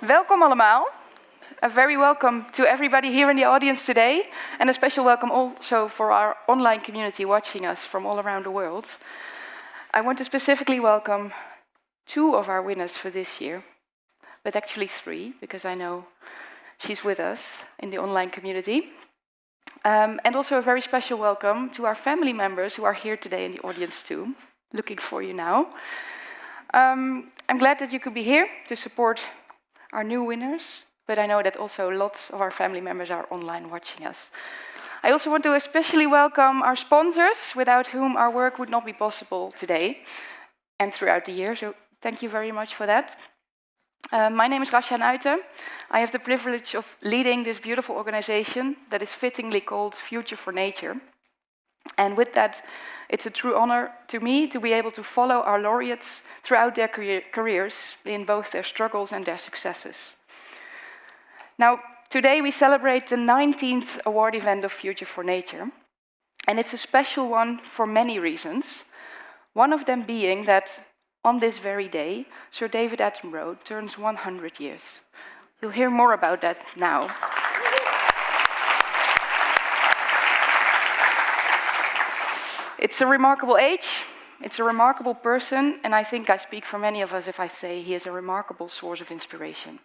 Welkom allemaal. A very welcome to everybody here in the audience today, and a special welcome also for our online community watching us from all around the world. I want to specifically welcome 2 of our winners for this year, but actually 3, because I know she's with us in the online community. And also a very special welcome to our family members who are here today in the audience too. Looking for you now. I'm glad that you could be here to support our new winners, but I know that also lots of our family members are online watching us. I also want to especially welcome our sponsors, without whom our work would not be possible today and throughout the year, so thank you very much for that. My name is Rasha Nuiten. I have the privilege of leading this beautiful organization that is fittingly called Future for Nature. And with that, it's a true honor to me to be able to follow our laureates throughout their careers in both their struggles and their successes. Now, today we celebrate the 19th award event of Future for Nature. And it's a special one for many reasons. One of them being that on this very day, Sir David Attenborough turns 100 years. You'll hear more about that now. It's a remarkable age, it's a remarkable person, and I think I speak for many of us if I say he is a remarkable source of inspiration.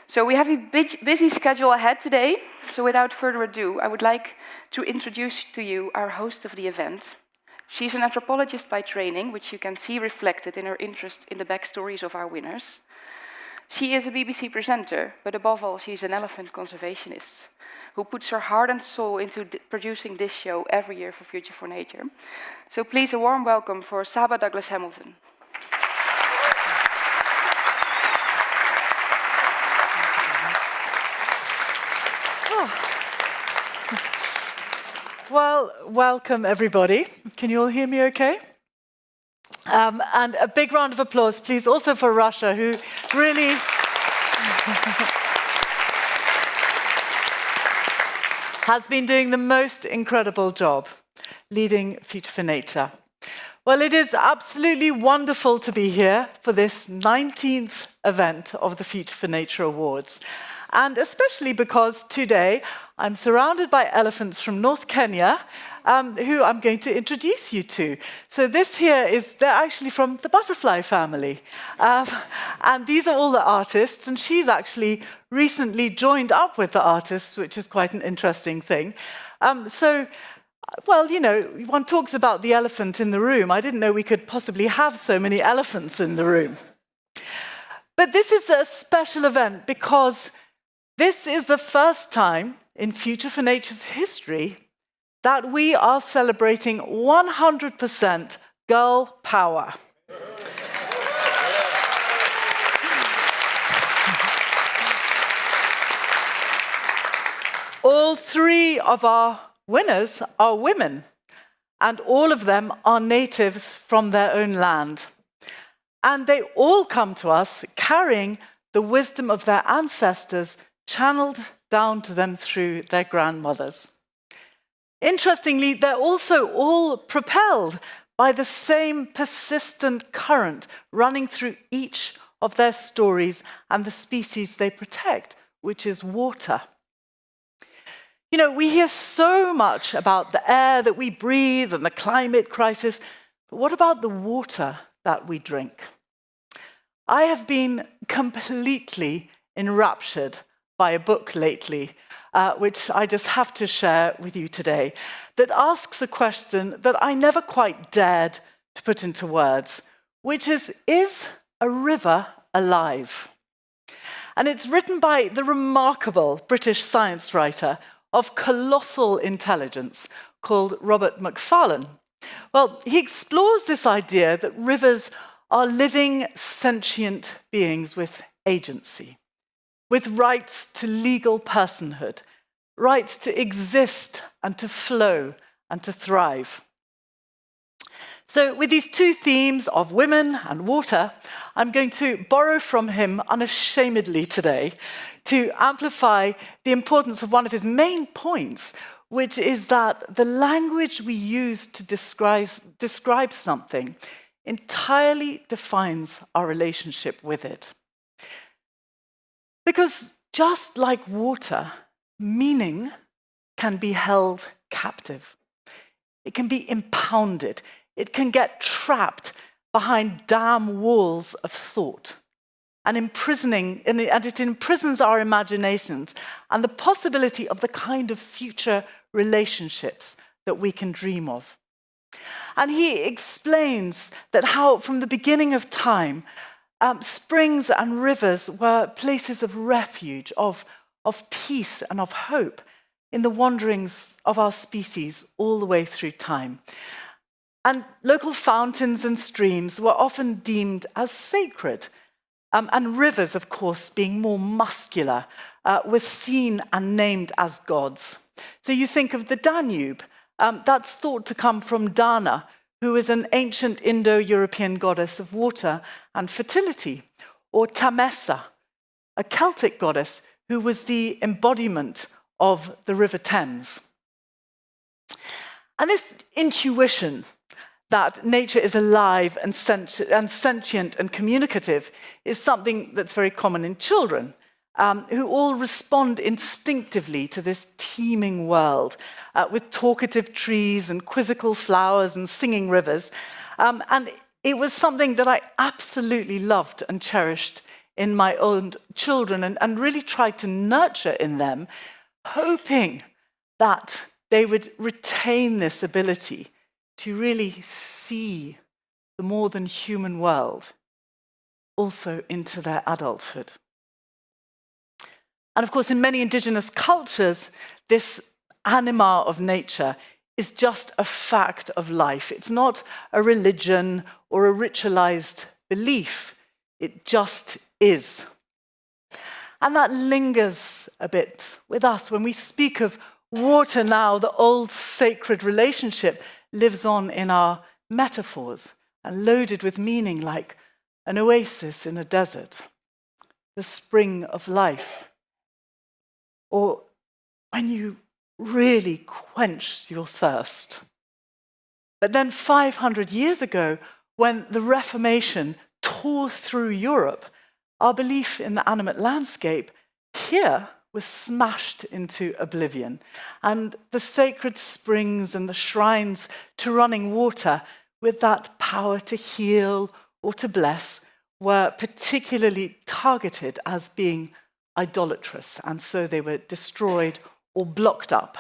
So we have a busy schedule ahead today, so without further ado, I would like to introduce to you our host of the event. She's an anthropologist by training, which you can see reflected in her interest in the backstories of our winners. She is a BBC presenter, but above all, she's an elephant conservationist who puts her heart and soul into producing this show every year for Future for Nature. So please, a warm welcome for Saba Douglas-Hamilton. Well, welcome everybody. Can you all hear me okay? And a big round of applause, please, also for Rasha, who really has been doing the most incredible job leading Future for Nature. Well, it is absolutely wonderful to be here for this 19th event of the Future for Nature Awards. And especially because today I'm surrounded by elephants from North Kenya, who I'm going to introduce you to. So this here they're actually from the butterfly family. And these are all the artists, and she's actually recently joined up with the artists, which is quite an interesting thing. Well, you know, one talks about the elephant in the room. I didn't know we could possibly have so many elephants in the room. But this is a special event because this is the first time in Future for Nature's history that we are celebrating 100% girl power. All 3 of our winners are women, and all of them are natives from their own land. And they all come to us carrying the wisdom of their ancestors channeled down to them through their grandmothers. Interestingly, they're also all propelled by the same persistent current running through each of their stories and the species they protect, which is water. You know, we hear so much about the air that we breathe and the climate crisis, but what about the water that we drink? I have been completely enraptured by a book lately, which I just have to share with you today, that asks a question that I never quite dared to put into words, which is a river alive? And it's written by the remarkable British science writer of colossal intelligence called Robert Macfarlane. Well, he explores this idea that rivers are living, sentient beings with agency, with rights to legal personhood, rights to exist and to flow and to thrive. So with these 2 themes of women and water, I'm going to borrow from him unashamedly today to amplify the importance of one of his main points, which is that the language we use to describe something entirely defines our relationship with it. Because just like water, meaning can be held captive. It can be impounded. It can get trapped behind dam walls of thought. And it imprisons our imaginations and the possibility of the kind of future relationships that we can dream of. And he explains that how from the beginning of time, springs and rivers were places of refuge, of peace and of hope in the wanderings of our species all the way through time. And local fountains and streams were often deemed as sacred. And rivers, of course, being more muscular, were seen and named as gods. So you think of the Danube, that's thought to come from Dana, who is an ancient Indo-European goddess of water and fertility, or Tamessa, a Celtic goddess who was the embodiment of the River Thames. And this intuition that nature is alive and sentient and communicative is something that's very common in children, who all respond instinctively to this teeming world with talkative trees and quizzical flowers and singing rivers. And it was something that I absolutely loved and cherished in my own children and really tried to nurture in them, hoping that they would retain this ability to really see the more than human world also into their adulthood. And of course, in many indigenous cultures, this anima of nature is just a fact of life. It's not a religion or a ritualized belief. It just is. And that lingers a bit with us. When we speak of water now, the old sacred relationship lives on in our metaphors and loaded with meaning like an oasis in a desert, the spring of life, or when you really quenched your thirst. But then 500 years ago, when the Reformation tore through Europe, our belief in the animate landscape here was smashed into oblivion. And the sacred springs and the shrines to running water with that power to heal or to bless were particularly targeted as being idolatrous, and so they were destroyed or blocked up.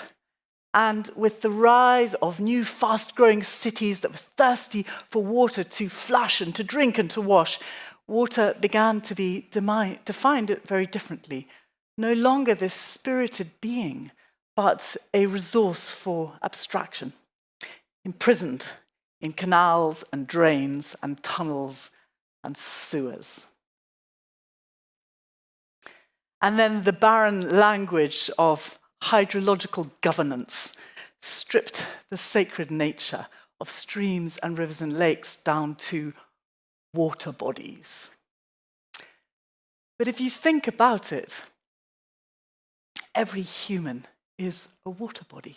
And with the rise of new fast-growing cities that were thirsty for water to flush and to drink and to wash, water began to be defined very differently. No longer this spirited being, but a resource for abstraction, imprisoned in canals and drains and tunnels and sewers. And then the barren language of hydrological governance stripped the sacred nature of streams and rivers and lakes down to water bodies. But if you think about it, every human is a water body.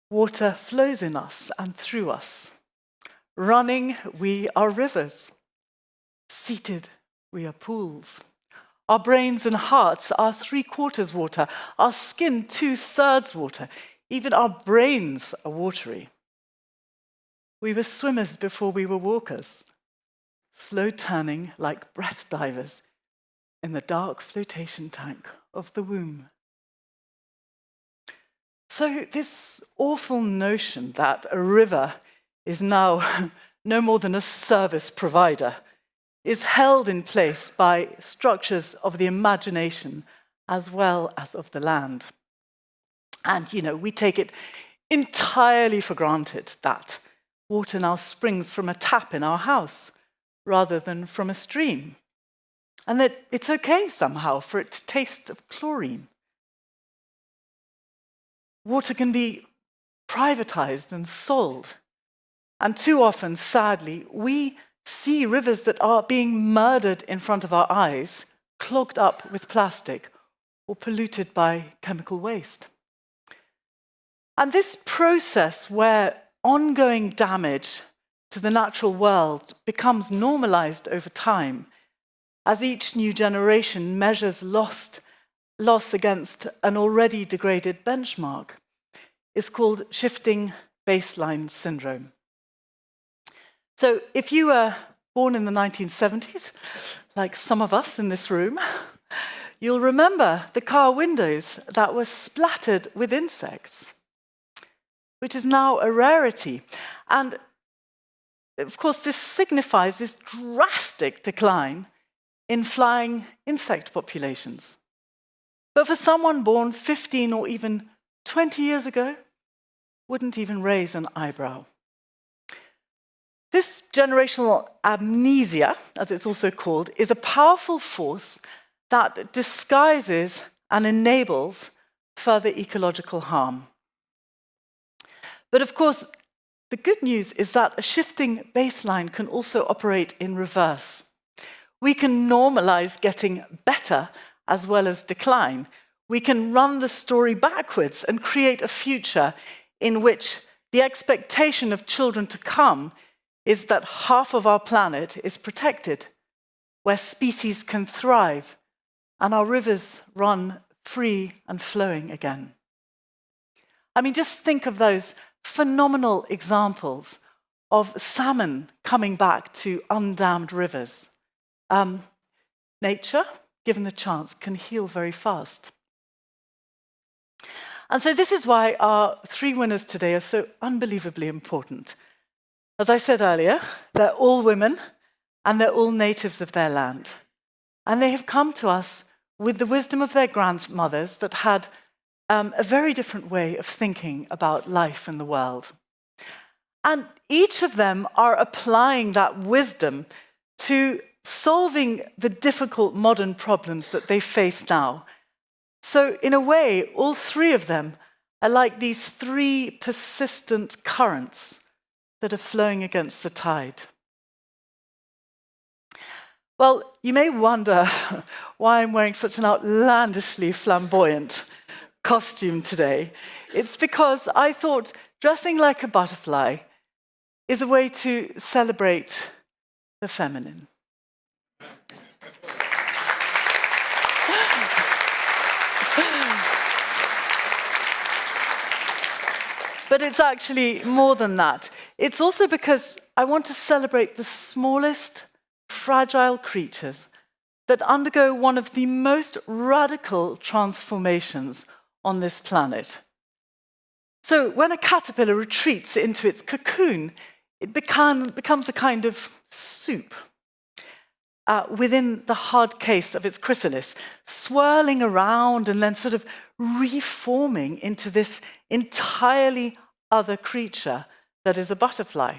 Water flows in us and through us. Running, we are rivers. Seated, we are pools. Our brains and hearts are 3/4 water. Our skin, 2/3 water. Even our brains are watery. We were swimmers before we were walkers, slow turning like breath divers in the dark flotation tank of the womb. So this awful notion that a river is now no more than a service provider is held in place by structures of the imagination as well as of the land. And, we take it entirely for granted that water now springs from a tap in our house rather than from a stream, and that it's okay somehow for it to taste of chlorine. Water can be privatized and sold. And too often, sadly, we see rivers that are being murdered in front of our eyes, clogged up with plastic or polluted by chemical waste. And this process where ongoing damage to the natural world becomes normalized over time as each new generation measures loss against an already degraded benchmark, is called shifting baseline syndrome. So if you were born in the 1970s, like some of us in this room, you'll remember the car windows that were splattered with insects, which is now a rarity. And of course, this signifies this drastic decline in flying insect populations. But for someone born 15 or even 20 years ago, wouldn't even raise an eyebrow. This generational amnesia, as it's also called, is a powerful force that disguises and enables further ecological harm. But of course, the good news is that a shifting baseline can also operate in reverse. We can normalize getting better as well as decline. We can run the story backwards and create a future in which the expectation of children to come is that half of our planet is protected, where species can thrive and our rivers run free and flowing again. I mean, just think of those phenomenal examples of salmon coming back to undammed rivers. Nature, given the chance, can heal very fast. And so this is why our three winners today are so unbelievably important. As I said earlier, they're all women and they're all natives of their land. And they have come to us with the wisdom of their grandmothers that had a very different way of thinking about life and the world. And each of them are applying that wisdom to solving the difficult modern problems that they face now. So in a way, all three of them are like these three persistent currents that are flowing against the tide. Well, you may wonder why I'm wearing such an outlandishly flamboyant costume today. It's because I thought dressing like a butterfly is a way to celebrate the feminine. But it's actually more than that. It's also because I want to celebrate the smallest, fragile creatures that undergo one of the most radical transformations on this planet. So when a caterpillar retreats into its cocoon, it becomes a kind of soup within the hard case of its chrysalis, swirling around and then sort of reforming into this entirely other creature that is a butterfly.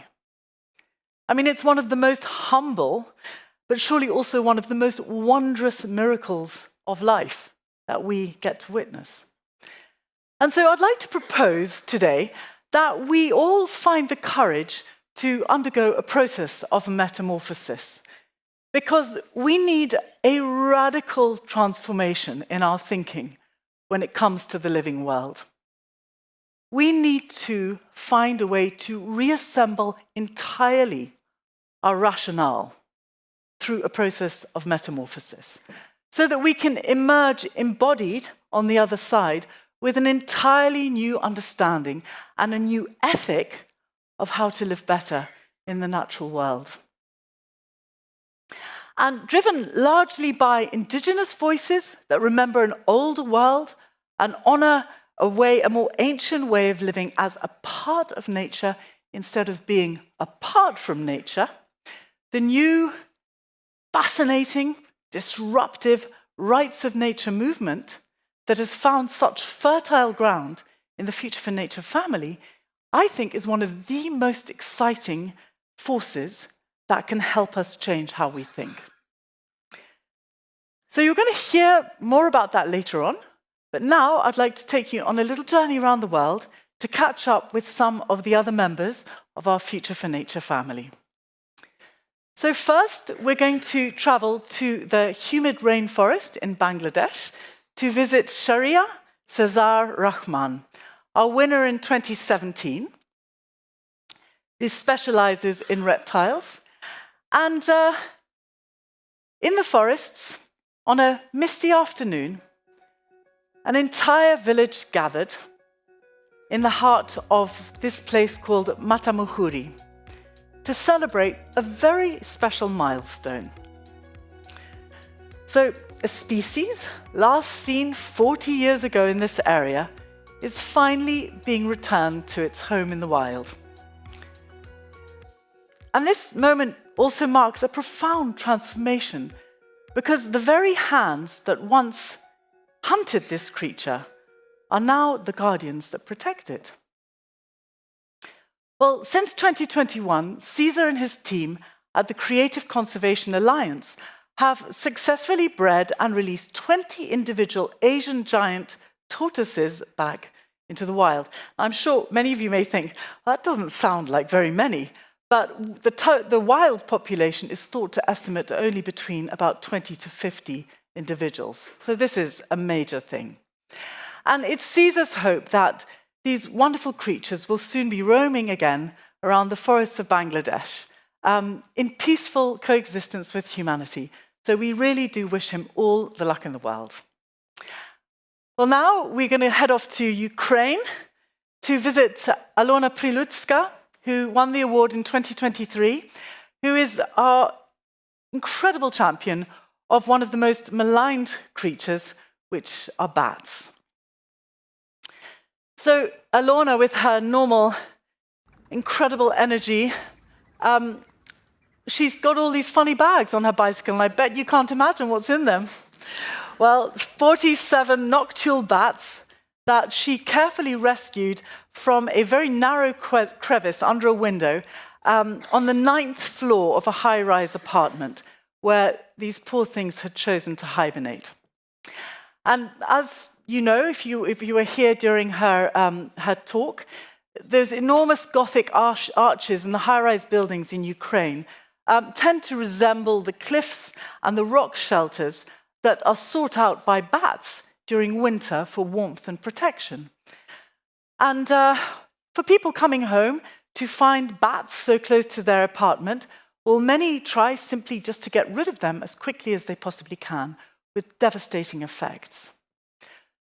I mean, it's one of the most humble, but surely also one of the most wondrous miracles of life that we get to witness. And so I'd like to propose today that we all find the courage to undergo a process of metamorphosis, because we need a radical transformation in our thinking when it comes to the living world. We need to find a way to reassemble entirely our rationale through a process of metamorphosis, so that we can emerge embodied on the other side with an entirely new understanding and a new ethic of how to live better in the natural world. And driven largely by indigenous voices that remember an older world and honor a more ancient way of living as a part of nature instead of being apart from nature, the new, fascinating, disruptive rights of nature movement that has found such fertile ground in the Future for Nature family, I think is one of the most exciting forces that can help us change how we think. So you're going to hear more about that later on, but now I'd like to take you on a little journey around the world to catch up with some of the other members of our Future for Nature family. So first, we're going to travel to the humid rainforest in Bangladesh to visit Sharia Cesar Rahman, our winner in 2017, who specializes in reptiles. And In the forests, on a misty afternoon, an entire village gathered in the heart of this place called Matamuhuri to celebrate a very special milestone. So, a species last seen 40 years ago in this area is finally being returned to its home in the wild. And this moment also marks a profound transformation, because the very hands that once hunted this creature are now the guardians that protect it. Well, since 2021, Caesar and his team at the Creative Conservation Alliance have successfully bred and released 20 individual Asian giant tortoises back into the wild. I'm sure many of you may think, well, that doesn't sound like very many, but the wild population is thought to estimate only between about 20 to 50 individuals. So this is a major thing. And it's Caesar's hope that these wonderful creatures will soon be roaming again around the forests of Bangladesh in peaceful coexistence with humanity. So we really do wish him all the luck in the world. Well, now we're going to head off to Ukraine to visit Alona Prilutska, who won the award in 2023, who is our incredible champion of one of the most maligned creatures, which are bats. So Alona, with her normal, incredible energy, she's got all these funny bags on her bicycle, and I bet you can't imagine what's in them. Well, 47 noctule bats that she carefully rescued from a very narrow crevice under a window on the 9th floor of a high-rise apartment where these poor things had chosen to hibernate. And as you know, if you were here during her talk, those enormous Gothic arches in the high-rise buildings in Ukraine tend to resemble the cliffs and the rock shelters that are sought out by bats during winter for warmth and protection. And for people coming home to find bats so close to their apartment, well, many try simply just to get rid of them as quickly as they possibly can, with devastating effects.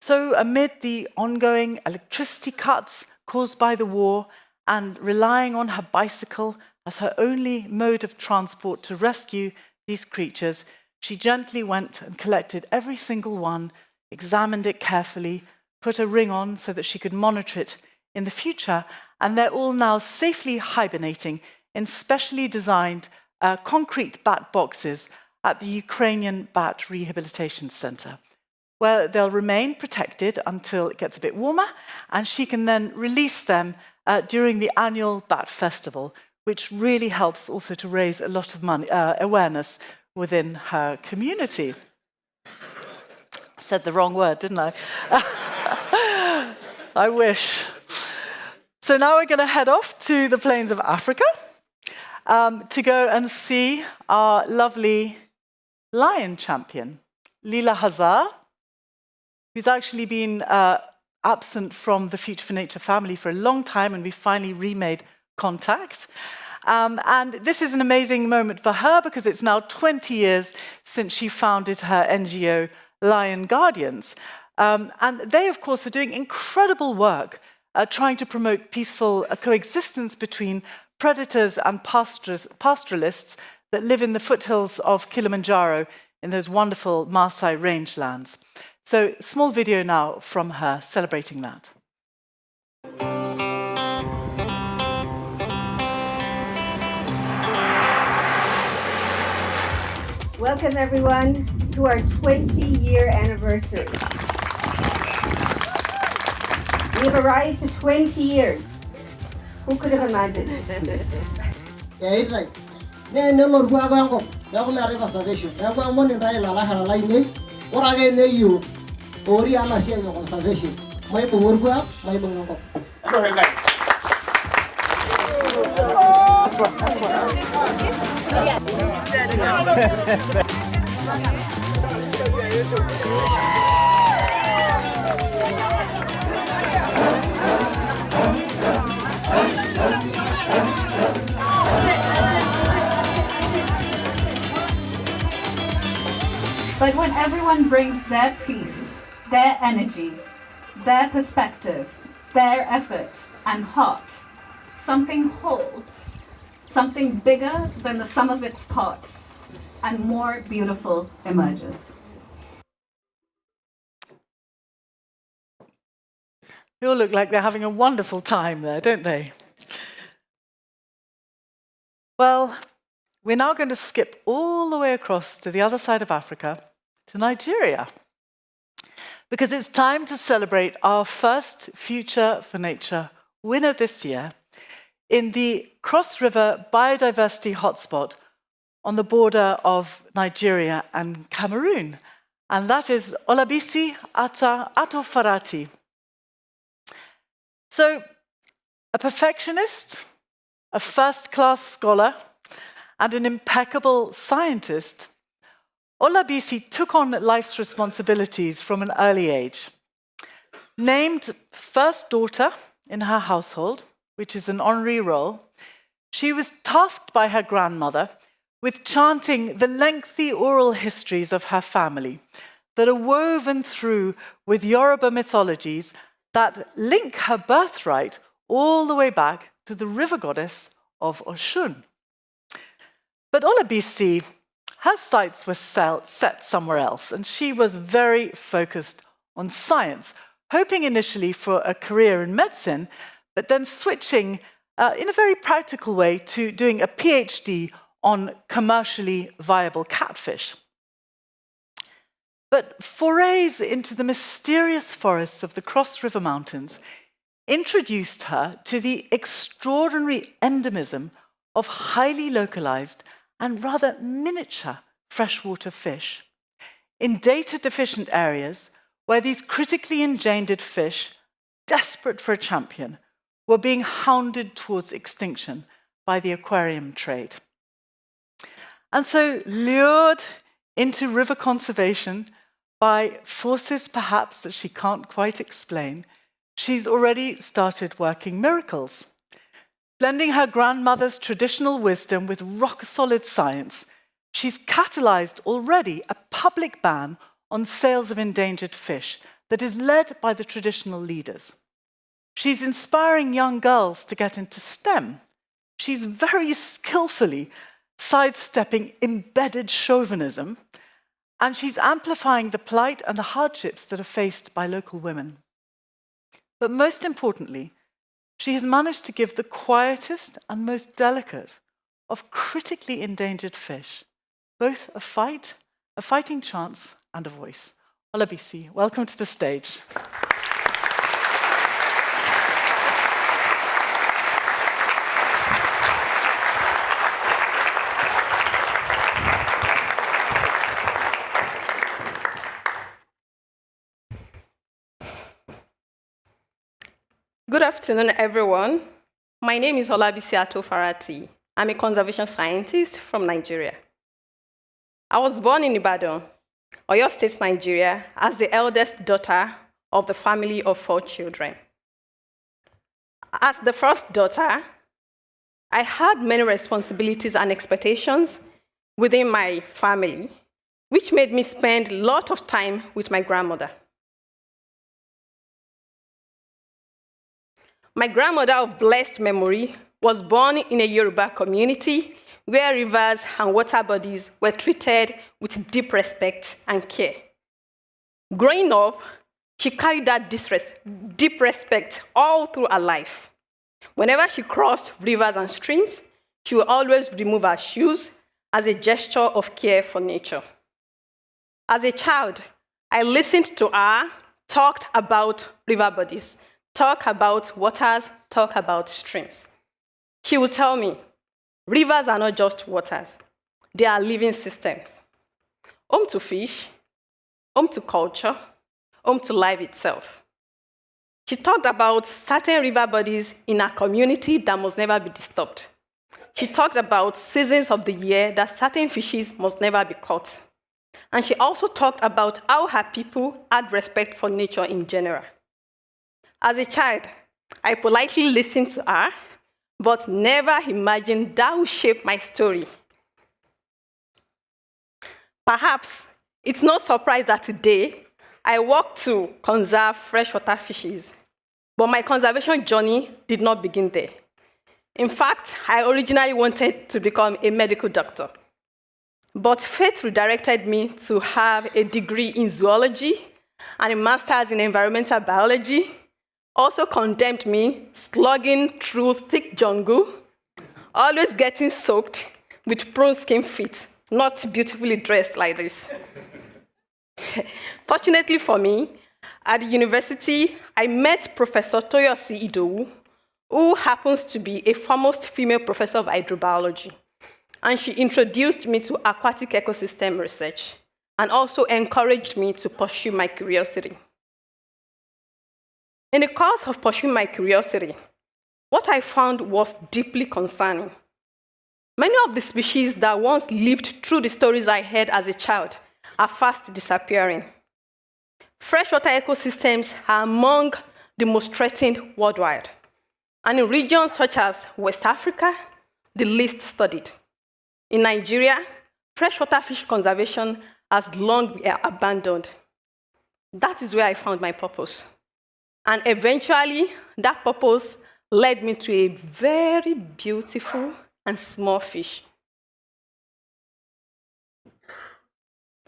So amid the ongoing electricity cuts caused by the war, and relying on her bicycle as her only mode of transport to rescue these creatures, she gently went and collected every single one, examined it carefully, put a ring on so that she could monitor it in the future, and they're all now safely hibernating in specially designed concrete bat boxes at the Ukrainian Bat Rehabilitation Center, where they'll remain protected until it gets a bit warmer, and she can then release them during the annual Bat Festival, which really helps also to raise a lot of awareness within her community. Said the wrong word, didn't I? I wish. So now we're going to head off to the plains of Africa to go and see our lovely lion champion, Leela Hazar, who's actually been absent from the Future for Nature family for a long time, and we finally remade contact. And this is an amazing moment for her because it's now 20 years since she founded her NGO, Lion Guardians. And they, of course, are doing incredible work trying to promote peaceful coexistence between predators and pastoralists that live in the foothills of Kilimanjaro in those wonderful Maasai rangelands. So, small video now from her celebrating that. Welcome everyone to our 20-year anniversary. We have arrived to 20 years. Who could have imagined? But when everyone brings their piece, their energy, their perspective, their effort and heart, something whole, something bigger than the sum of its parts, and more beautiful emerges. They all look like they're having a wonderful time there, don't they? Well, we're now going to skip all the way across to the other side of Africa, to Nigeria, because it's time to celebrate our first Future for Nature winner this year in the Cross River Biodiversity Hotspot on the border of Nigeria and Cameroon, and that is Olabisi Ato-Farati. So, a perfectionist, a first-class scholar, and an impeccable scientist, Olabisi took on life's responsibilities from an early age. Named first daughter in her household, which is an honorary role, she was tasked by her grandmother with chanting the lengthy oral histories of her family that are woven through with Yoruba mythologies that link her birthright all the way back to the river goddess of Oshun. But Olabisi, her sights were set somewhere else, and she was very focused on science, hoping initially for a career in medicine, but then switching in a very practical way to doing a PhD on commercially viable catfish. But forays into the mysterious forests of the Cross River Mountains introduced her to the extraordinary endemism of highly localized and rather miniature freshwater fish in data-deficient areas where these critically endangered fish, desperate for a champion, were being hounded towards extinction by the aquarium trade. And so, lured into river conservation by forces perhaps that she can't quite explain, she's already started working miracles. Blending her grandmother's traditional wisdom with rock-solid science, she's catalyzed already a public ban on sales of endangered fish that is led by the traditional leaders. She's inspiring young girls to get into STEM. She's very skillfully sidestepping embedded chauvinism, and she's amplifying the plight and the hardships that are faced by local women. But most importantly, she has managed to give the quietest and most delicate of critically endangered fish both a fighting chance, and a voice. Olabisi, welcome to the stage. Good afternoon, everyone. My name is Olabisi Ato-Farati. I'm a conservation scientist from Nigeria. I was born in Ibadan, Oyo State, Nigeria, as the eldest daughter of the family of 4 children. As the first daughter, I had many responsibilities and expectations within my family, which made me spend a lot of time with my grandmother. My grandmother of blessed memory was born in a Yoruba community where rivers and water bodies were treated with deep respect and care. Growing up, she carried that deep respect all through her life. Whenever she crossed rivers and streams, she would always remove her shoes as a gesture of care for nature. As a child, I listened to her talk about river bodies, talk about waters, talk about streams. She would tell me, rivers are not just waters, they are living systems. Home to fish, home to culture, home to life itself. She talked about certain river bodies in her community that must never be disturbed. She talked about seasons of the year that certain fishes must never be caught. And she also talked about how her people had respect for nature in general. As a child, I politely listened to her, but never imagined that would shape my story. Perhaps It's no surprise that today I work to conserve freshwater fishes, but my conservation journey did not begin there. In fact, I originally wanted to become a medical doctor, but fate redirected me to have a degree in zoology and a master's in environmental biology, also condemned me slugging through thick jungle, always getting soaked with prune skin feet, not beautifully dressed like this. Fortunately for me, at the university, I met Professor Toyosi Idowu, who happens to be a foremost female professor of hydrobiology. And she introduced me to aquatic ecosystem research and also encouraged me to pursue my curiosity. In the course of pursuing my curiosity, what I found was deeply concerning. Many of the species that once lived through the stories I heard as a child are fast disappearing. Freshwater ecosystems are among the most threatened worldwide, and in regions such as West Africa, the least studied. In Nigeria, freshwater fish conservation has long been abandoned. That is where I found my purpose. And eventually, that purpose led me to a very beautiful and small fish.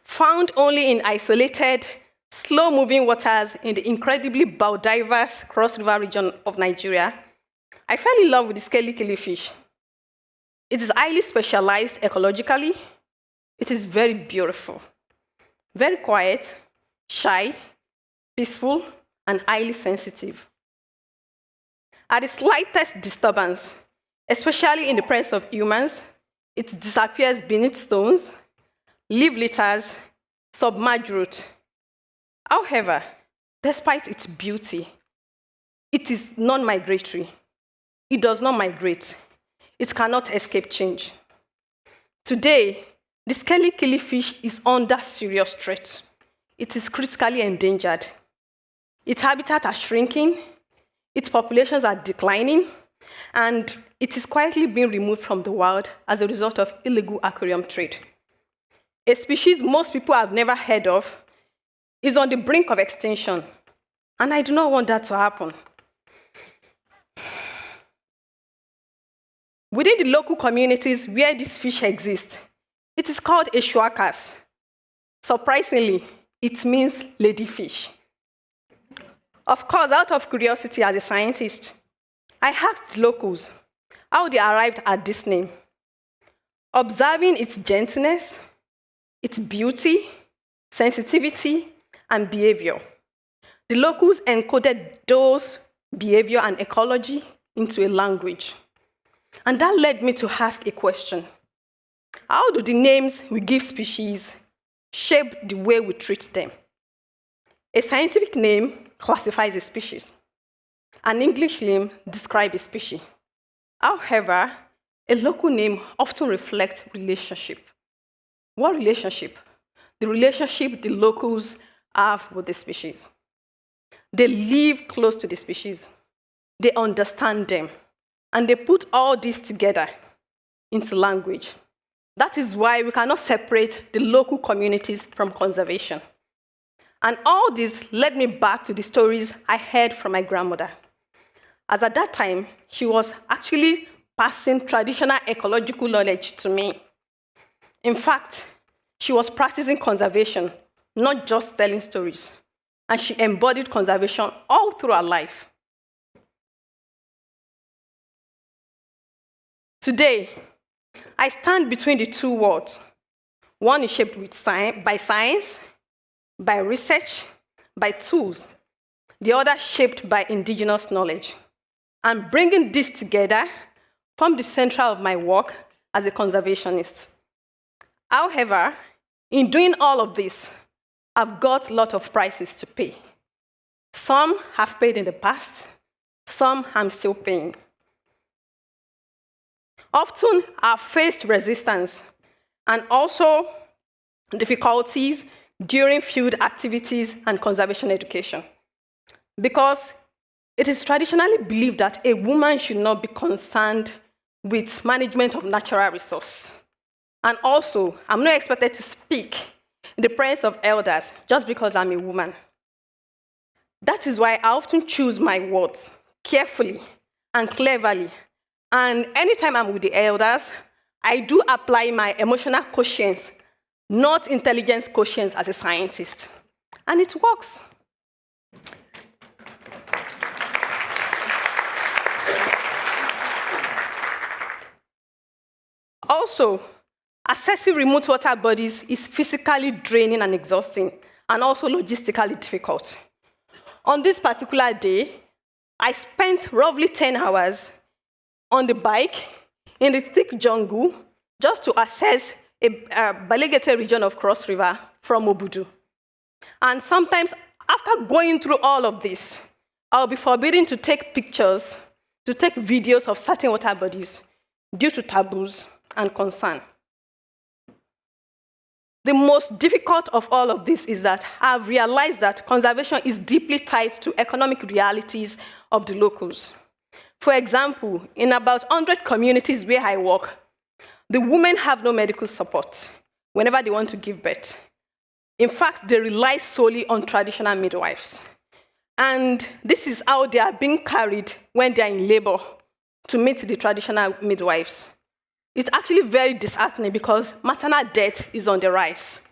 Found only in isolated, slow-moving waters in the incredibly biodiverse Cross River region of Nigeria, I fell in love with the scaly killifish. It is highly specialized ecologically. It is very beautiful, very quiet, shy, peaceful, and highly sensitive. At the slightest disturbance, especially in the presence of humans, it disappears beneath stones, leaf litters, submerged root. However, despite its beauty, it is non-migratory. It does not migrate. It cannot escape change. Today, the scaly killifish is under serious threat. It is critically endangered. Its habitats are shrinking, its populations are declining, and it is quietly being removed from the wild as a result of illegal aquarium trade. A species most people have never heard of is on the brink of extinction, and I do not want that to happen. Within the local communities where these fish exist, it is called a shuakas. Surprisingly, it means ladyfish. Of course, out of curiosity as a scientist, I asked locals how they arrived at this name. Observing its gentleness, its beauty, sensitivity, and behavior, the locals encoded those behavior and ecology into a language. And that led me to ask a question. How do the names we give species shape the way we treat them? A scientific name classifies a species. An English name describes a species. However, a local name often reflects relationship. What relationship? The relationship the locals have with the species. They live close to the species. They understand them. And they put all this together into language. That is why we cannot separate the local communities from conservation. And all this led me back to the stories I heard from my grandmother. As at that time, she was actually passing traditional ecological knowledge to me. In fact, she was practicing conservation, not just telling stories. And she embodied conservation all through her life. Today, I stand between the two worlds. One is shaped by science, by research, by tools. The other shaped by indigenous knowledge. And bringing this together formed the center of my work as a conservationist. However, in doing all of this, I've got a lot of prices to pay. Some have paid in the past, some I'm still paying. Often, I've faced resistance and also difficulties during field activities and conservation education, because it is traditionally believed that a woman should not be concerned with management of natural resources. And also, I'm not expected to speak in the presence of elders just because I'm a woman. That is why I often choose my words carefully and cleverly. And anytime I'm with the elders, I do apply my emotional quotient, not intelligence quotient as a scientist. And it works. Also, accessing remote water bodies is physically draining and exhausting, and also logistically difficult. On this particular day, I spent roughly 10 hours on the bike in the thick jungle just to access a Balegete region of Cross River from Obudu. And sometimes, after going through all of this, I'll be forbidden to take pictures, to take videos of certain water bodies due to taboos and concern. The most difficult of all of this is that I've realized that conservation is deeply tied to economic realities of the locals. For example, in about 100 communities where I work, the women have no medical support whenever they want to give birth. In fact, they rely solely on traditional midwives. And this is how they are being carried when they are in labor to meet the traditional midwives. It's actually very disheartening because maternal death is on the rise.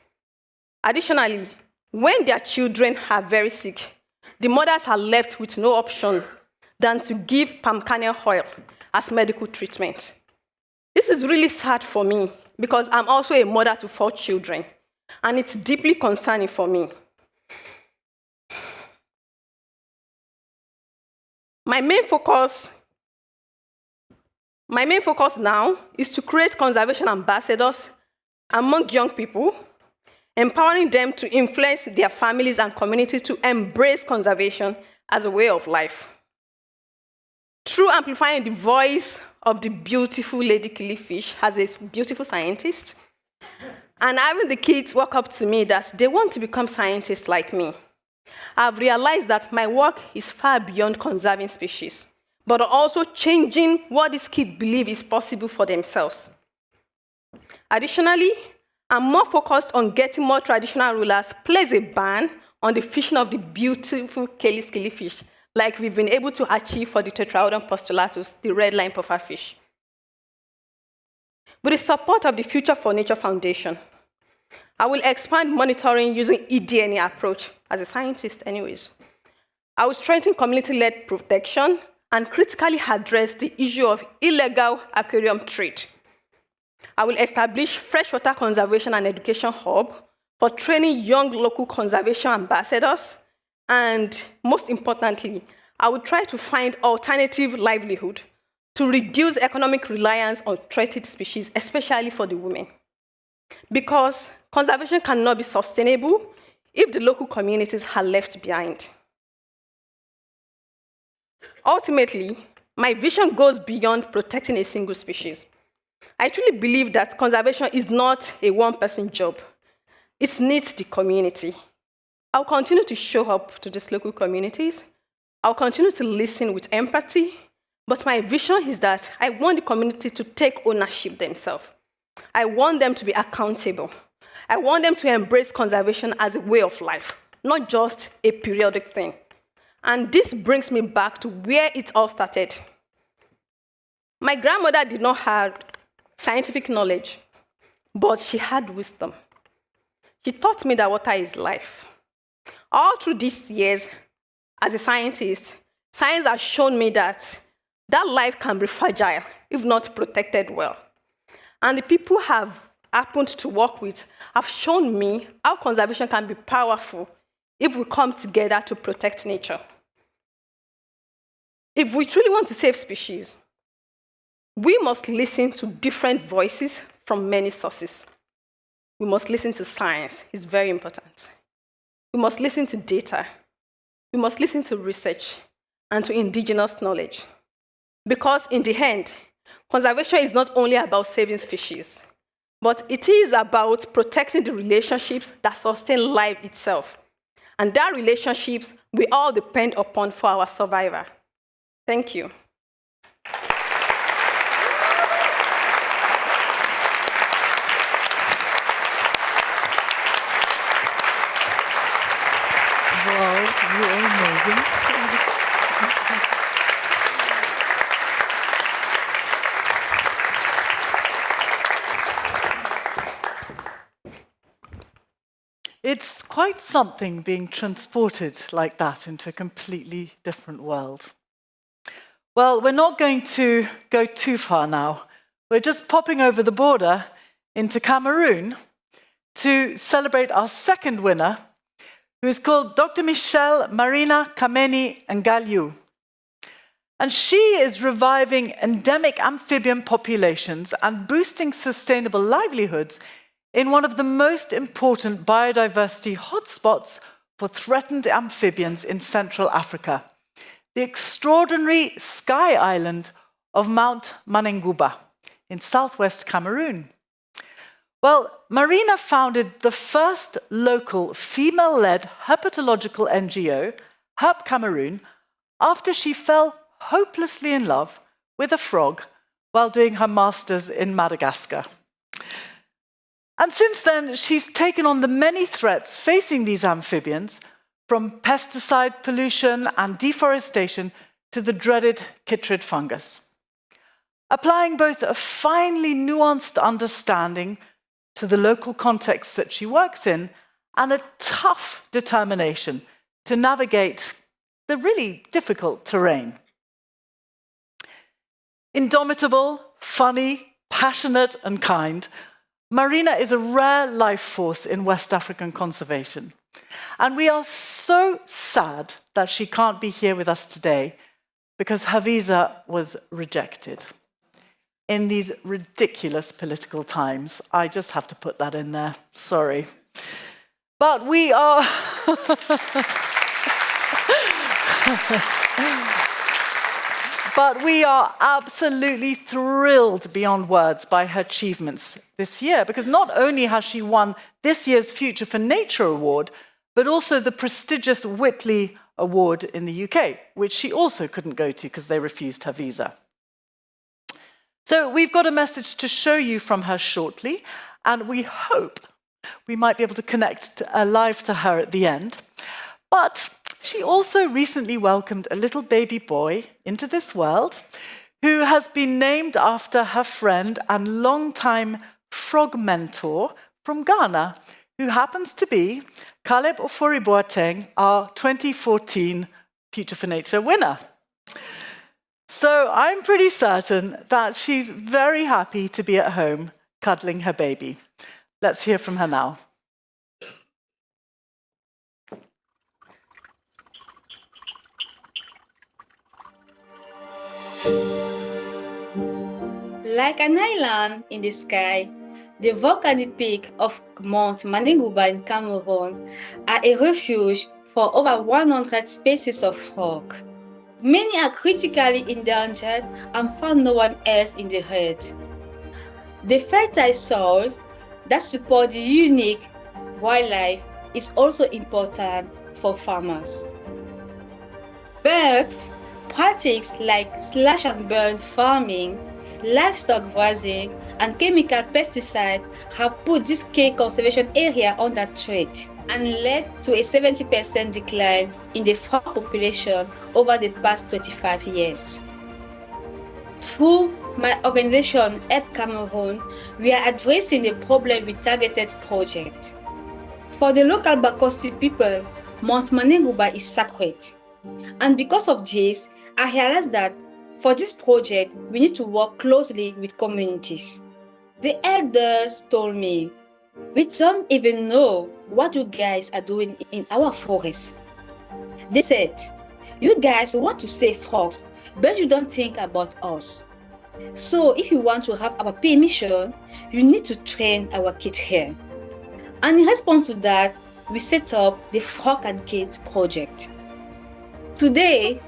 Additionally, when their children are very sick, the mothers are left with no option than to give palm kernel oil as medical treatment. This is really sad for me because I'm also a mother to 4 children, and it's deeply concerning for me. My main focus now is to create conservation ambassadors among young people, empowering them to influence their families and communities to embrace conservation as a way of life. Through amplifying the voice of the beautiful Lady Killifish as a beautiful scientist, and having the kids walk up to me that they want to become scientists like me, I've realized that my work is far beyond conserving species, but also changing what these kids believe is possible for themselves. Additionally, I'm more focused on getting more traditional rulers place a ban on the fishing of the beautiful Kelly's killifish, like we've been able to achieve for the Tetraodon postulatus, the red line pufferfish. With the support of the Future for Nature Foundation, I will expand monitoring using eDNA approach as a scientist anyways. I will strengthen community-led protection and critically address the issue of illegal aquarium trade. I will establish freshwater conservation and education hub for training young local conservation ambassadors, and most importantly, I will try to find alternative livelihood to reduce economic reliance on threatened species, especially for the women. Because conservation cannot be sustainable if the local communities are left behind. Ultimately, my vision goes beyond protecting a single species. I truly believe that conservation is not a one-person job. It needs the community. I'll continue to show up to these local communities. I'll continue to listen with empathy, but my vision is that I want the community to take ownership themselves. I want them to be accountable. I want them to embrace conservation as a way of life, not just a periodic thing. And this brings me back to where it all started. My grandmother did not have scientific knowledge, but she had wisdom. She taught me that water is life. All through these years, as a scientist, science has shown me that life can be fragile if not protected well. And the people have happened to work with have shown me how conservation can be powerful if we come together to protect nature. If we truly want to save species, we must listen to different voices from many sources. We must listen to science, it's very important. We must listen to data. We must listen to research and to indigenous knowledge. Because in the end, conservation is not only about saving species, but it is about protecting the relationships that sustain life itself. And that relationships we all depend upon for our survival. Thank you. It's quite something being transported like that into a completely different world. Well, we're not going to go too far now. We're just popping over the border into Cameroon to celebrate our second winner, who is called Dr. Michelle Marina Kameni Ngalyu. And she is reviving endemic amphibian populations and boosting sustainable livelihoods in one of the most important biodiversity hotspots for threatened amphibians in Central Africa, the extraordinary sky island of Mount Manenguba in southwest Cameroon. Well, Marina founded the first local female-led herpetological NGO, Herp Cameroon, after she fell hopelessly in love with a frog while doing her master's in Madagascar. And since then, she's taken on the many threats facing these amphibians, from pesticide pollution and deforestation to the dreaded chytrid fungus, applying both a finely nuanced understanding to the local context that she works in and a tough determination to navigate the really difficult terrain. Indomitable, funny, passionate, and kind, Marina is a rare life force in West African conservation. And we are so sad that she can't be here with us today because her visa was rejected. In these ridiculous political times, I just have to put that in there, sorry. But we are... But we are absolutely thrilled beyond words by her achievements this year, because not only has she won this year's Future for Nature Award, but also the prestigious Whitley Award in the UK, which she also couldn't go to because they refused her visa. So we've got a message to show you from her shortly, and we hope we might be able to connect live to her at the end. But she also recently welcomed a little baby boy into this world who has been named after her friend and longtime frog mentor from Ghana, who happens to be Caleb Ofori-Boateng, our 2014 Future for Nature winner. So I'm pretty certain that she's very happy to be at home cuddling her baby. Let's hear from her now. Like an island in the sky, the volcanic peak of Mount Manenguba in Cameroon are a refuge for over 100 species of frog. Many are critically endangered and found nowhere else in the earth. The fertile soils that support the unique wildlife is also important for farmers. But practices like slash and burn farming, livestock grazing, and chemical pesticides have put this key conservation area under threat and led to a 70% decline in the frog population over the past 25 years. Through my organization, Help Cameroon, we are addressing the problem with targeted projects. For the local Bakosti people, Mount Manenguba is sacred. And because of this, I realized that for this project, we need to work closely with communities. The elders told me, "We don't even know what you guys are doing in our forest." They said, "You guys want to save frogs, but you don't think about us. So if you want to have our permission, you need to train our kids here." And in response to that, we set up the Frog and Kids project. Today,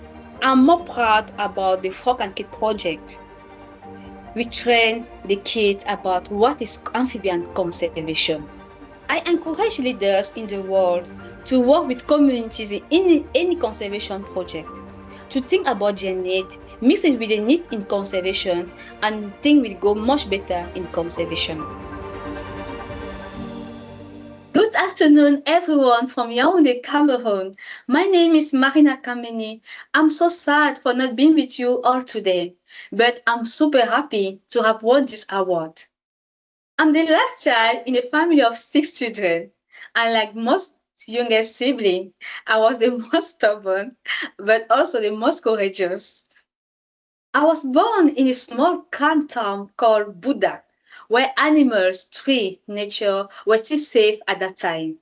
I'm more proud about the Frog and Kid project. We train the kids about what is amphibian conservation. I encourage leaders in the world to work with communities in any conservation project, to think about their need, mix it with the need in conservation, and things will go much better in conservation. Good afternoon, everyone from Yaoundé, Cameroon. My name is Marina Kameni. I'm so sad for not being with you all today, but I'm super happy to have won this award. I'm the last child in a family of 6 children. Unlike most youngest sibling, I was the most stubborn, but also the most courageous. I was born in a small calm town called Buddha, where animals, trees, nature were still safe at that time.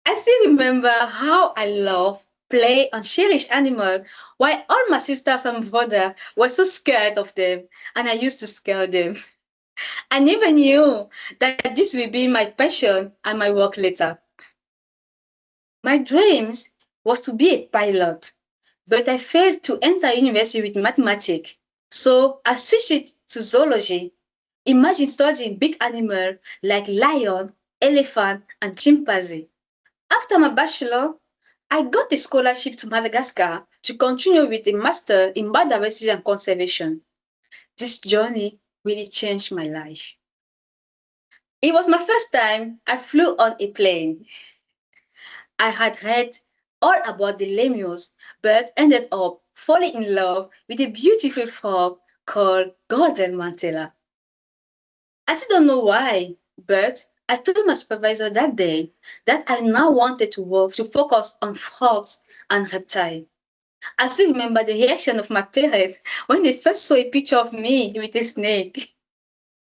I still remember how I loved, play, and cherish animals, while all my sisters and brothers were so scared of them, and I used to scare them. I never knew that this would be my passion and my work later. My dreams was to be a pilot, but I failed to enter university with mathematics. So I switched it to zoology. Imagine studying big animals like lion, elephant, and chimpanzee. After my bachelor, I got a scholarship to Madagascar to continue with a master in biodiversity and conservation. This journey really changed my life. It was my first time I flew on a plane. I had read all about the lemurs, but ended up falling in love with a beautiful frog called golden mantella. I still don't know why, but I told my supervisor that day that I now wanted to focus on frogs and reptiles. I still remember the reaction of my parents when they first saw a picture of me with a snake.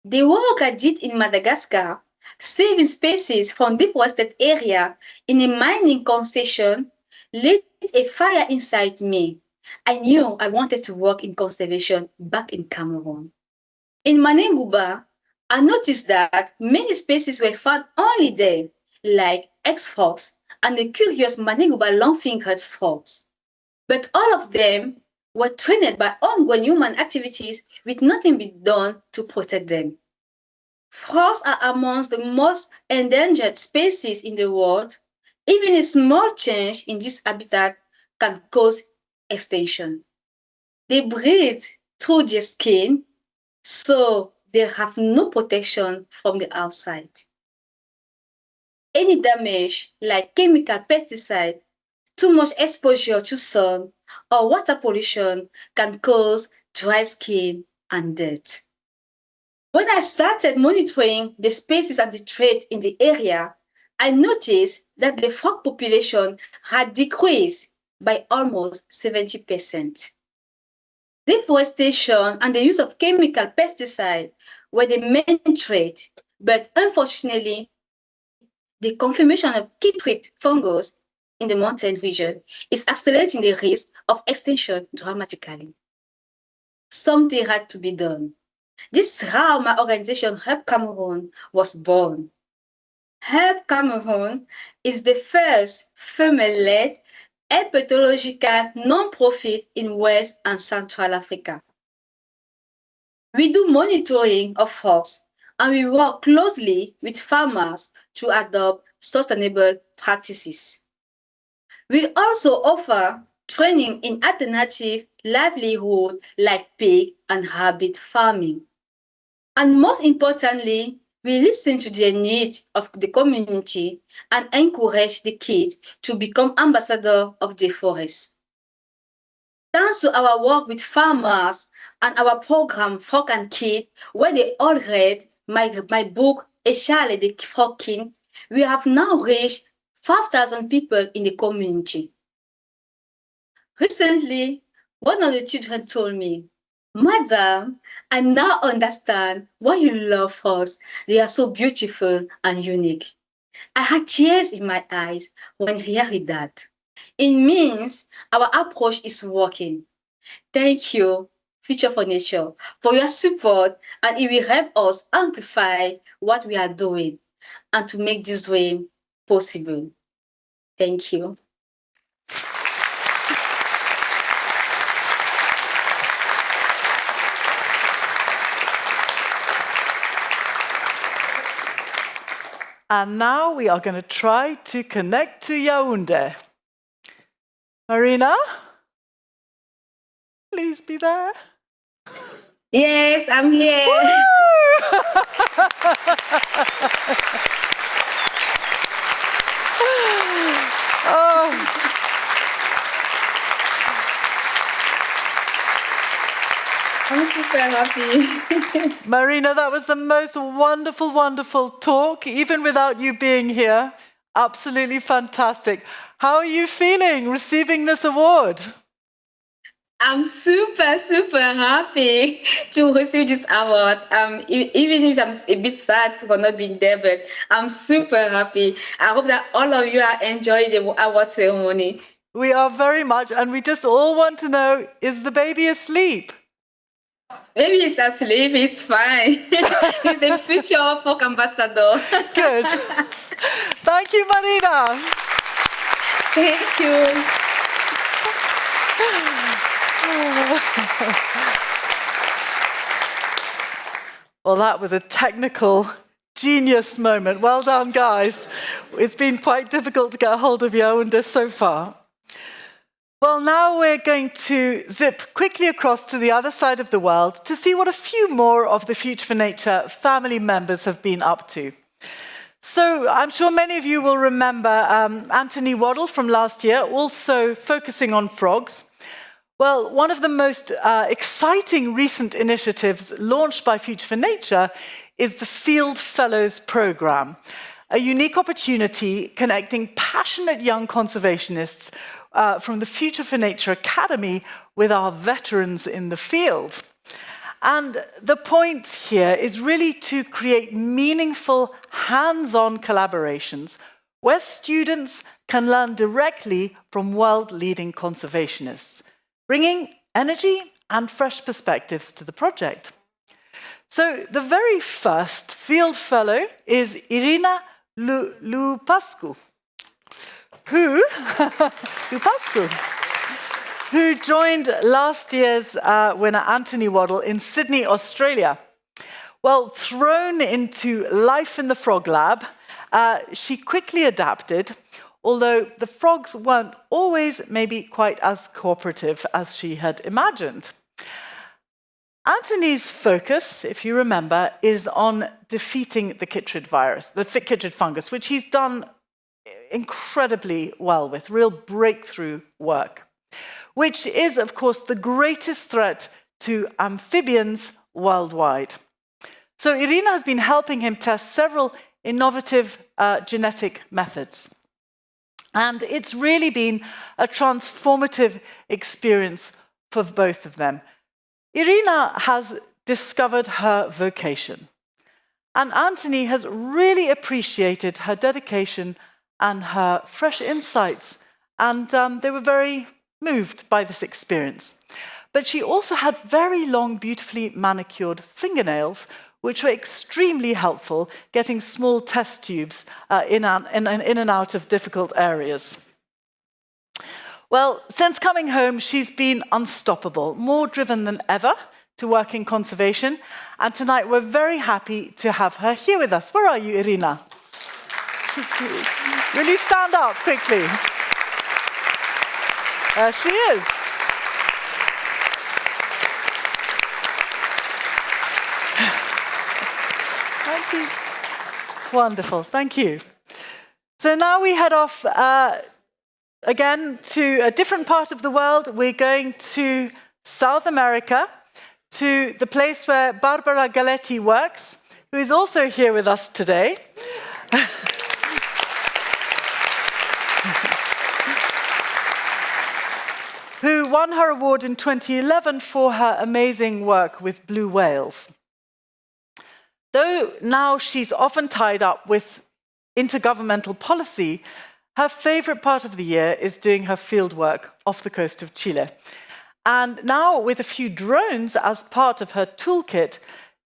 The work I did in Madagascar, saving species from deforested area in a mining concession, lit a fire inside me. I knew I wanted to work in conservation back in Cameroon. In Manenguba, I noticed that many species were found only there, like X-frogs and the curious Manenguba long-fingered frogs. But all of them were trained by ongoing human activities with nothing being done to protect them. Frogs are amongst the most endangered species in the world. Even a small change in this habitat can cause extinction. They breathe through their skin, so they have no protection from the outside. Any damage, like chemical pesticide, too much exposure to sun, or water pollution can cause dry skin and death. When I started monitoring the species and the trade in the area, I noticed that the frog population had decreased by almost 70%. Deforestation and the use of chemical pesticides were the main threat, but unfortunately, the confirmation of chytrid fungus in the mountain region is accelerating the risk of extinction dramatically. Something had to be done. This is how my organization Help Cameroon was born. Help Cameroon is the first female-led herpetological non-profit in West and Central Africa. We do monitoring of frogs and we work closely with farmers to adopt sustainable practices. We also offer training in alternative livelihood like pig and rabbit farming. And most importantly, we listen to the needs of the community and encourage the kids to become ambassadors of the forest. Thanks to our work with farmers and our program Frog and Kid, where they all read my book, A Charlie the Frog King, we have now reached 5,000 people in the community. Recently, one of the children told me, "Madam, I now understand why you love frogs. They are so beautiful and unique." I had tears in my eyes when hearing that. It means our approach is working. Thank you, Future for Nature, for your support, and it will help us amplify what we are doing and to make this dream possible. Thank you. And now we are going to try to connect to Yaoundé. Marina, please be there. Yes, I'm here. super happy. Marina, that was the most wonderful, wonderful talk, even without you being here. Absolutely fantastic. How are you feeling receiving this award? I'm super, super happy to receive this award. Even if I'm a bit sad for not being there, but I'm super happy. I hope that all of you are enjoying the award ceremony. We are very much, and we just all want to know, is the baby asleep? Maybe he's asleep, he's fine. He's the future folk ambassador. Good. Thank you, Marina. Thank you. Well, that was a technical genius moment. Well done, guys. It's been quite difficult to get a hold of Yaoundé so far. Well, now we're going to zip quickly across to the other side of the world to see what a few more of the Future for Nature family members have been up to. So I'm sure many of you will remember Anthony Waddell from last year, also focusing on frogs. Well, one of the most exciting recent initiatives launched by Future for Nature is the Field Fellows Programme, a unique opportunity connecting passionate young conservationists from the Future for Nature Academy with our veterans in the field. And the point here is really to create meaningful, hands-on collaborations where students can learn directly from world-leading conservationists, bringing energy and fresh perspectives to the project. So the very first field fellow is Irina Lupascu, who joined last year's winner Anthony Waddell in Sydney, Australia. Well, thrown into life in the frog lab, she quickly adapted, although the frogs weren't always maybe quite as cooperative as she had imagined. Anthony's focus, if you remember, is on defeating the chytrid virus, the chytrid fungus, which he's done incredibly well with, real breakthrough work, which is, of course, the greatest threat to amphibians worldwide. So Irina has been helping him test several innovative genetic methods. And it's really been a transformative experience for both of them. Irina has discovered her vocation, and Anthony has really appreciated her dedication and her fresh insights, and they were very moved by this experience. But she also had very long, beautifully manicured fingernails, which were extremely helpful getting small test tubes in and out of difficult areas. Well, since coming home, she's been unstoppable, more driven than ever to work in conservation. And tonight, we're very happy to have her here with us. Where are you, Irina? Will you stand up quickly? There she is. Thank you. Wonderful, thank you. So now we head off again to a different part of the world. We're going to South America, to the place where Barbara Galetti works, who is also here with us today. Who won her award in 2011 for her amazing work with blue whales. Though now she's often tied up with intergovernmental policy, her favorite part of the year is doing her field work off the coast of Chile. And now, with a few drones as part of her toolkit,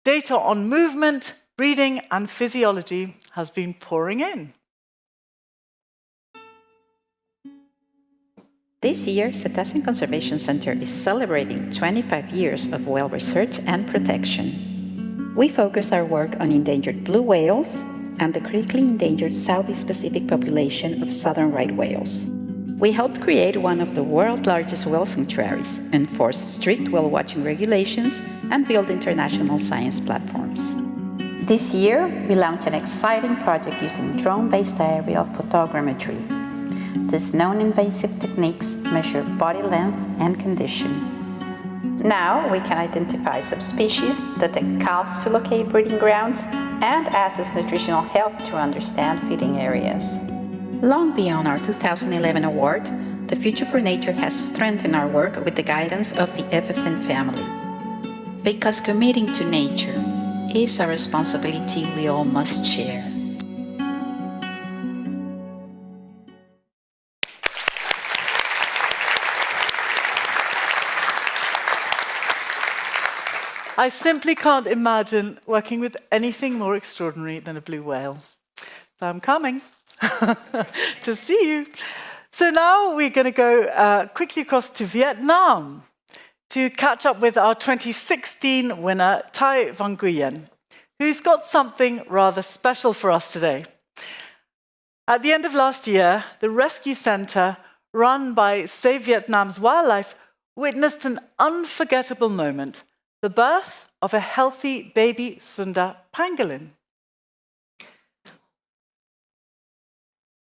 data on movement, breeding, and physiology has been pouring in. This year, Cetacean Conservation Center is celebrating 25 years of whale research and protection. We focus our work on endangered blue whales and the critically endangered Southeast Pacific population of southern right whales. We helped create one of the world's largest whale sanctuaries, enforce strict whale watching regulations, and build international science platforms. This year, we launched an exciting project using drone-based aerial photogrammetry. These non-invasive techniques measure body length and condition. Now we can identify subspecies, detect calves to locate breeding grounds, and assess nutritional health to understand feeding areas. Long beyond our 2011 award, the Future for Nature has strengthened our work with the guidance of the FFN family. Because committing to nature is a responsibility we all must share. I simply can't imagine working with anything more extraordinary than a blue whale. So I'm coming to see you. So now we're going to go quickly across to Vietnam to catch up with our 2016 winner, Thai Van Nguyen, who's got something rather special for us today. At the end of last year, the rescue center run by Save Vietnam's Wildlife witnessed an unforgettable moment, the birth of a healthy baby Sunda pangolin.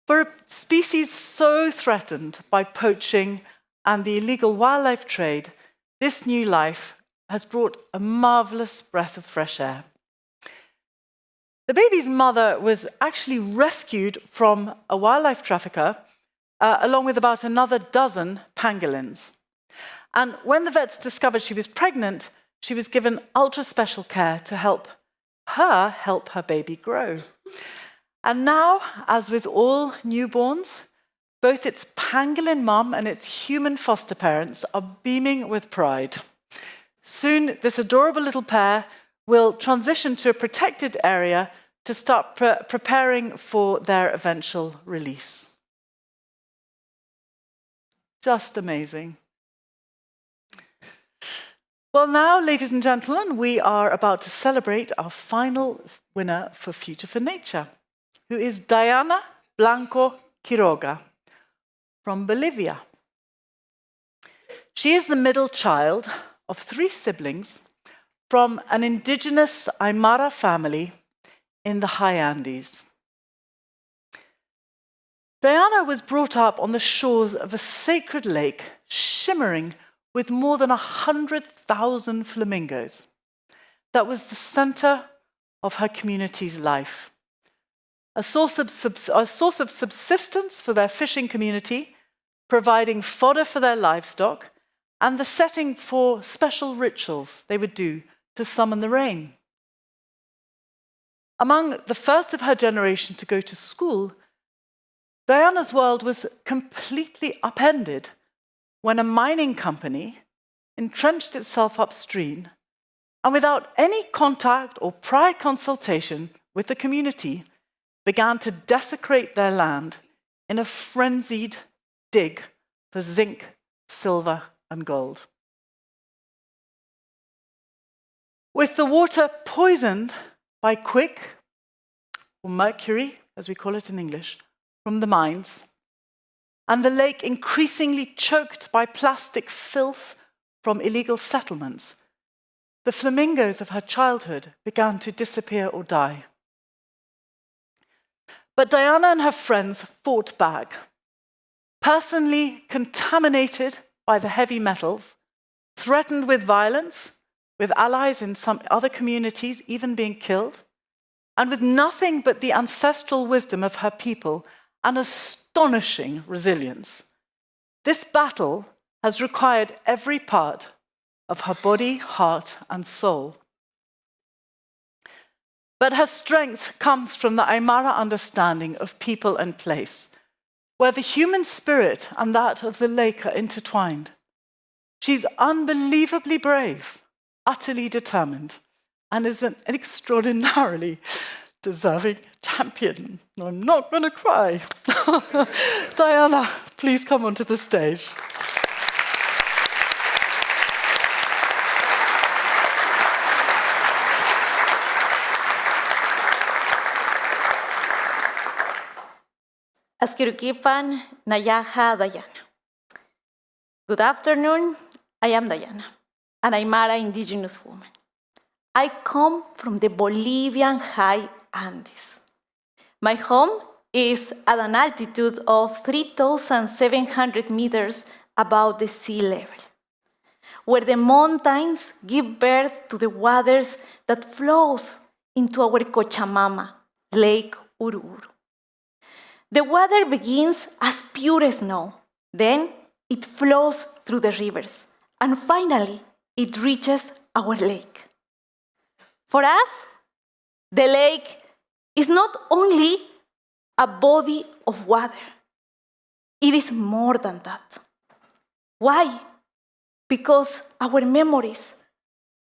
For a species so threatened by poaching and the illegal wildlife trade, this new life has brought a marvelous breath of fresh air. The baby's mother was actually rescued from a wildlife trafficker, along with about another dozen pangolins. And when the vets discovered she was pregnant, she was given ultra-special care to help her baby grow. And now, as with all newborns, both its pangolin mum and its human foster parents are beaming with pride. Soon, this adorable little pair will transition to a protected area to start preparing for their eventual release. Just amazing. Well, now, ladies and gentlemen, we are about to celebrate our final winner for Future for Nature, who is Diana Blanco Quiroga from Bolivia. She is the middle child of 3 siblings from an indigenous Aymara family in the high Andes. Diana was brought up on the shores of a sacred lake shimmering with more than 100,000 flamingos. That was the center of her community's life. A source of subsistence for their fishing community, providing fodder for their livestock, and the setting for special rituals they would do to summon the rain. Among the first of her generation to go to school, Diana's world was completely upended when a mining company entrenched itself upstream and without any contact or prior consultation with the community, began to desecrate their land in a frenzied dig for zinc, silver, and gold. With the water poisoned by quick, or mercury, as we call it in English, from the mines, and the lake increasingly choked by plastic filth from illegal settlements, the flamingos of her childhood began to disappear or die. But Diana and her friends fought back. Personally contaminated by the heavy metals, threatened with violence, with allies in some other communities even being killed, and with nothing but the ancestral wisdom of her people and astonishing resilience. This battle has required every part of her body, heart, and soul. But her strength comes from the Aymara understanding of people and place, where the human spirit and that of the lake are intertwined. She's unbelievably brave, utterly determined, and is an extraordinarily deserving champion. I'm not going to cry. Diana, please come onto the stage. Askirukipan Nayaha Diana. Good afternoon, I am Diana, an Aymara indigenous woman. I come from the Bolivian high Andes. My home is at an altitude of 3,700 meters above the sea level. where the mountains give birth to the waters that flows into our Cochamama, Lake Ururu. The water begins as pure snow, then it flows through the rivers, and finally it reaches our lake. For us, the lake is not only a body of water, it is more than that. Why? Because our memories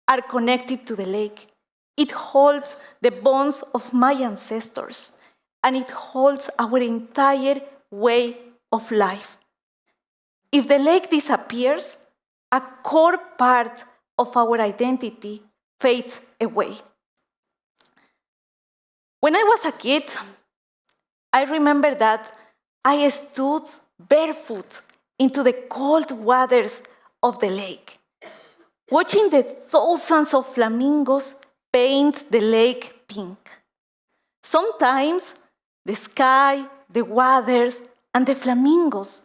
are connected to the lake. It holds the bones of my ancestors, and it holds our entire way of life. If the lake disappears, a core part of our identity fades away. When I was a kid, I remember that I stood barefoot into the cold waters of the lake, watching the thousands of flamingos paint the lake pink. Sometimes the sky, the waters, and the flamingos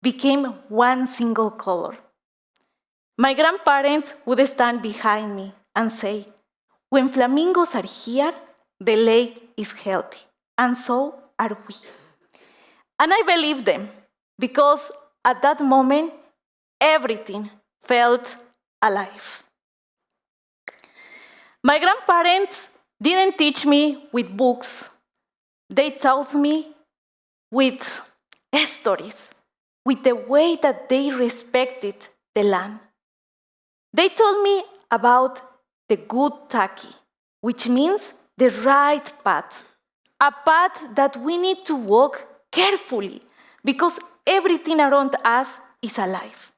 became one single color. My grandparents would stand behind me and say, "When flamingos are here, the lake is healthy, and so are we." And I believed them, because at that moment, everything felt alive. My grandparents didn't teach me with books. They taught me with stories, with the way that they respected the land. They told me about the good taki, which means the right path, a path that we need to walk carefully because everything around us is alive.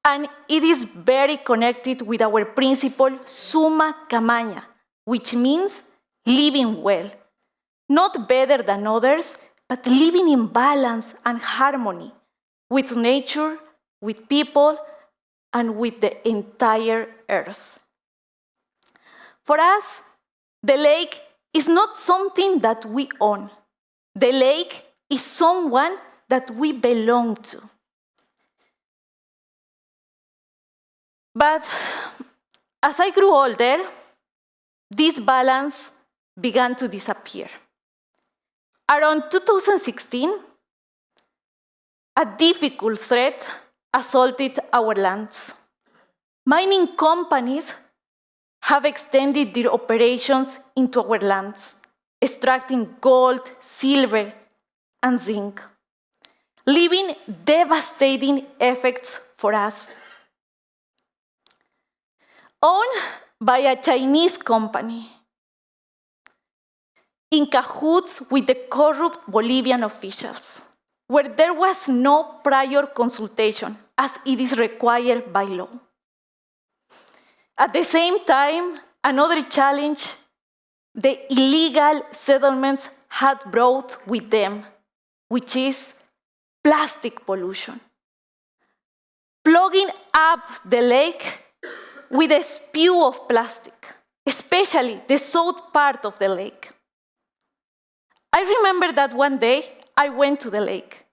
And it is very connected with our principle summa camania, which means living well, not better than others, but living in balance and harmony with nature, with people, and with the entire earth. For us, the lake is not something that we own. The lake is someone that we belong to. But as I grew older, this balance began to disappear. Around 2016, a difficult threat assaulted our lands. Mining companies have extended their operations into our lands, extracting gold, silver, and zinc, leaving devastating effects for us. Owned by a Chinese company, in cahoots with the corrupt Bolivian officials, where there was no prior consultation as it is required by law. At the same time, another challenge the illegal settlements had brought with them, which is plastic pollution. Plugging up the lake with a spew of plastic, especially the south part of the lake. I remember that one day I went to the lake,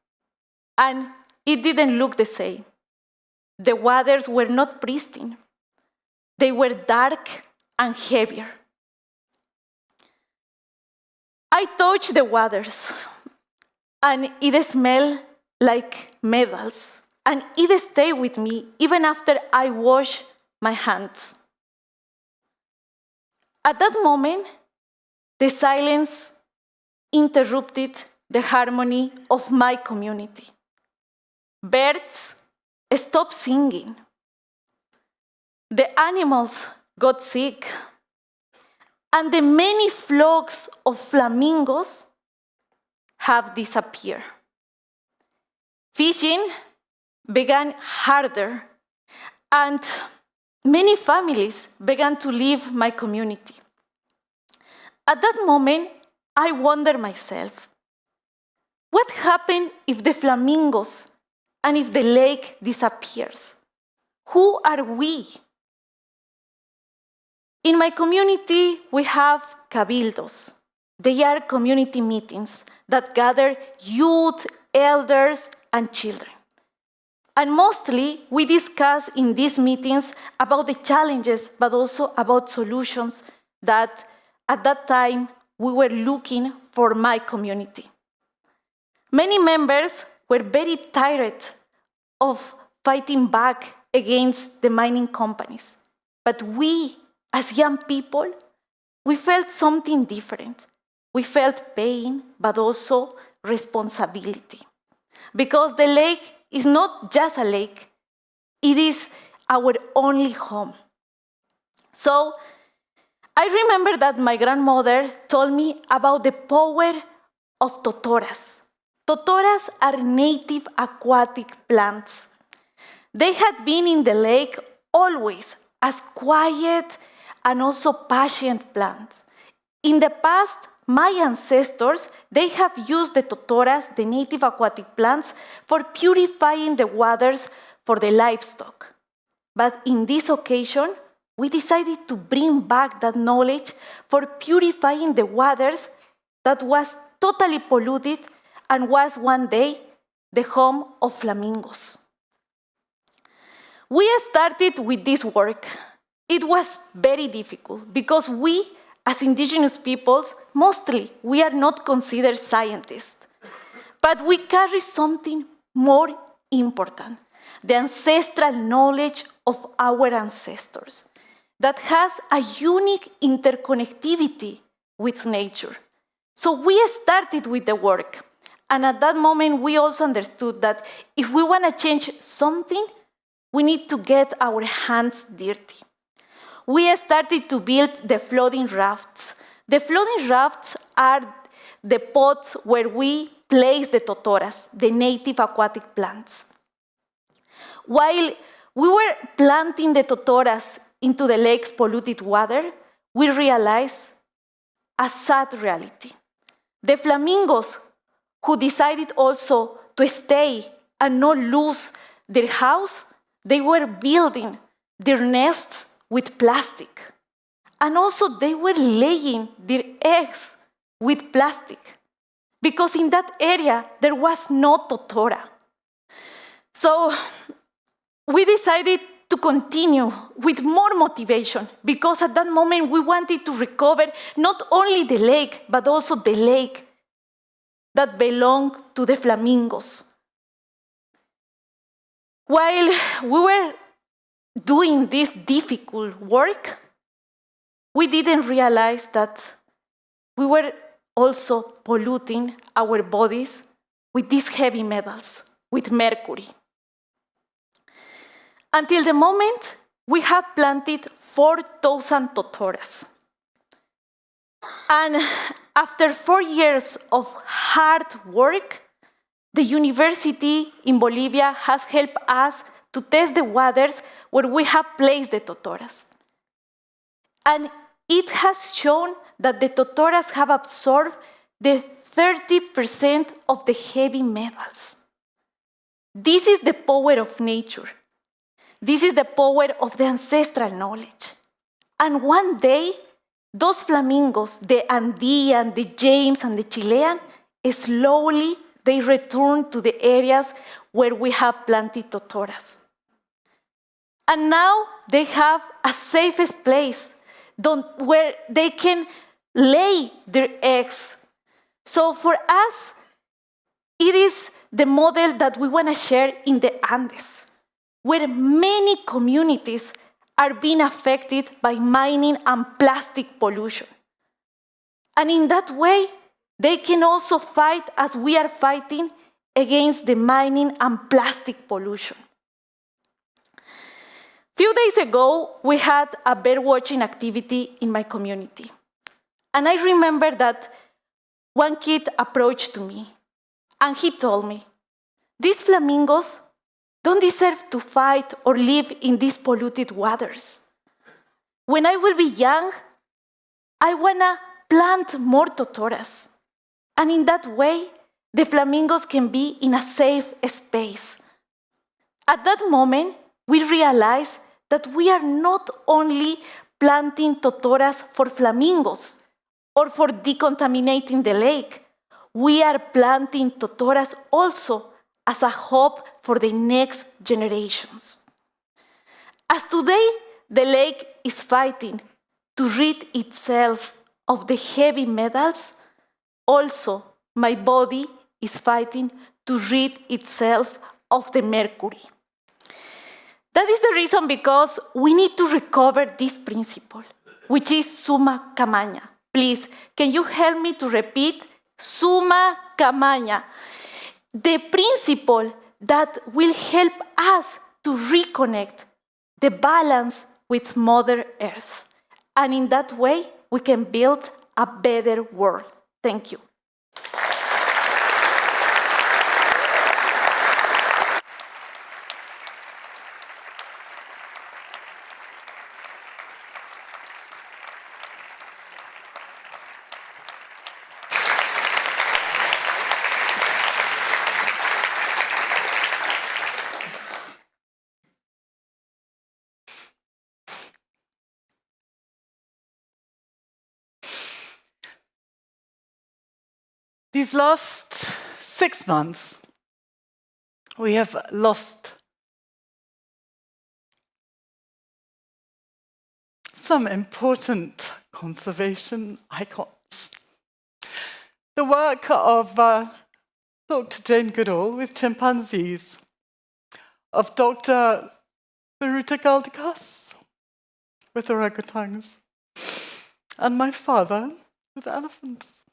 and it didn't look the same. The waters were not pristine. They were dark and heavier. I touched the waters, and it smelled like metals, and it stayed with me even after I washed my hands. At that moment, the silence interrupted the harmony of my community. Birds stopped singing. The animals got sick, and the many flocks of flamingos have disappeared. Fishing began harder, and many families began to leave my community. At that moment, I wondered myself, what happened if the flamingos and if the lake disappears? Who are we? In my community, we have cabildos. They are community meetings that gather youth, elders, and children. And mostly, we discuss in these meetings about the challenges, but also about solutions that at that time we were looking for my community. Many members were very tired of fighting back against the mining companies. But we, as young people, we felt something different. We felt pain, but also responsibility. Because the lake is not just a lake, it is our only home. So I remember that my grandmother told me about the power of totoras. Totoras are native aquatic plants. They had been in the lake always as quiet and also patient plants. In the past, my ancestors, they have used the totoras, the native aquatic plants, for purifying the waters for the livestock. But in this occasion, we decided to bring back that knowledge for purifying the waters that was totally polluted and was one day the home of flamingos. We started with this work. It was very difficult because we, as indigenous peoples, mostly we are not considered scientists. But we carry something more important, the ancestral knowledge of our ancestors that has a unique interconnectivity with nature. So we started with the work. And at that moment, we also understood that if we want to change something, we need to get our hands dirty. We started to build the floating rafts. The floating rafts are the pots where we place the totoras, the native aquatic plants. While we were planting the totoras into the lake's polluted water, we realized a sad reality. The flamingos, who decided also to stay and not lose their house, they were building their nests with plastic. And also they were laying their eggs with plastic because in that area there was no totora. So we decided to continue with more motivation because at that moment we wanted to recover not only the lake, but also the lake that belonged to the flamingos. While we were doing this difficult work, we didn't realize that we were also polluting our bodies with these heavy metals, with mercury. Until the moment, we have planted 4,000 totoras. And after 4 years of hard work, the university in Bolivia has helped us to test the waters where we have placed the totoras. And it has shown that the totoras have absorbed the 30% of the heavy metals. This is the power of nature. This is the power of the ancestral knowledge. And one day, those flamingos, the Andean, the James, and the Chilean, slowly they return to the areas where we have planted totoras. And now they have a safest place where they can lay their eggs. So for us, it is the model that we want to share in the Andes, where many communities are being affected by mining and plastic pollution. And in that way, they can also fight as we are fighting against the mining and plastic pollution. Few days ago, we had a bird watching activity in my community. And I remember that one kid approached to me and he told me, these flamingos don't deserve to fight or live in these polluted waters. When I will be young, I wanna plant more totoras. And in that way, the flamingos can be in a safe space. At that moment, we realized that we are not only planting totoras for flamingos or for decontaminating the lake. We are planting totoras also as a hope for the next generations. As today the lake is fighting to rid itself of the heavy metals, also my body is fighting to rid itself of the mercury. That is the reason because we need to recover this principle, which is summa camania. Please, can you help me to repeat? Summa camania. The principle that will help us to reconnect the balance with Mother Earth. And in that way, we can build a better world. Thank you. These last 6 months, we have lost some important conservation icons. The work of Dr. Jane Goodall with chimpanzees, of Dr. Baruta Galdikas with orangutans, and my father with elephants.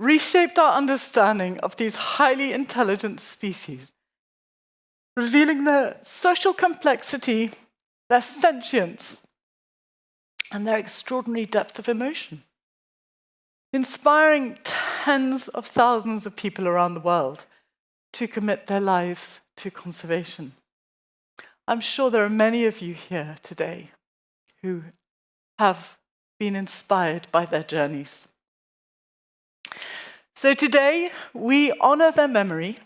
Reshaped our understanding of these highly intelligent species, revealing their social complexity, their sentience, and their extraordinary depth of emotion, inspiring tens of thousands of people around the world to commit their lives to conservation. I'm sure there are many of you here today who have been inspired by their journeys. So today, we honor their memory,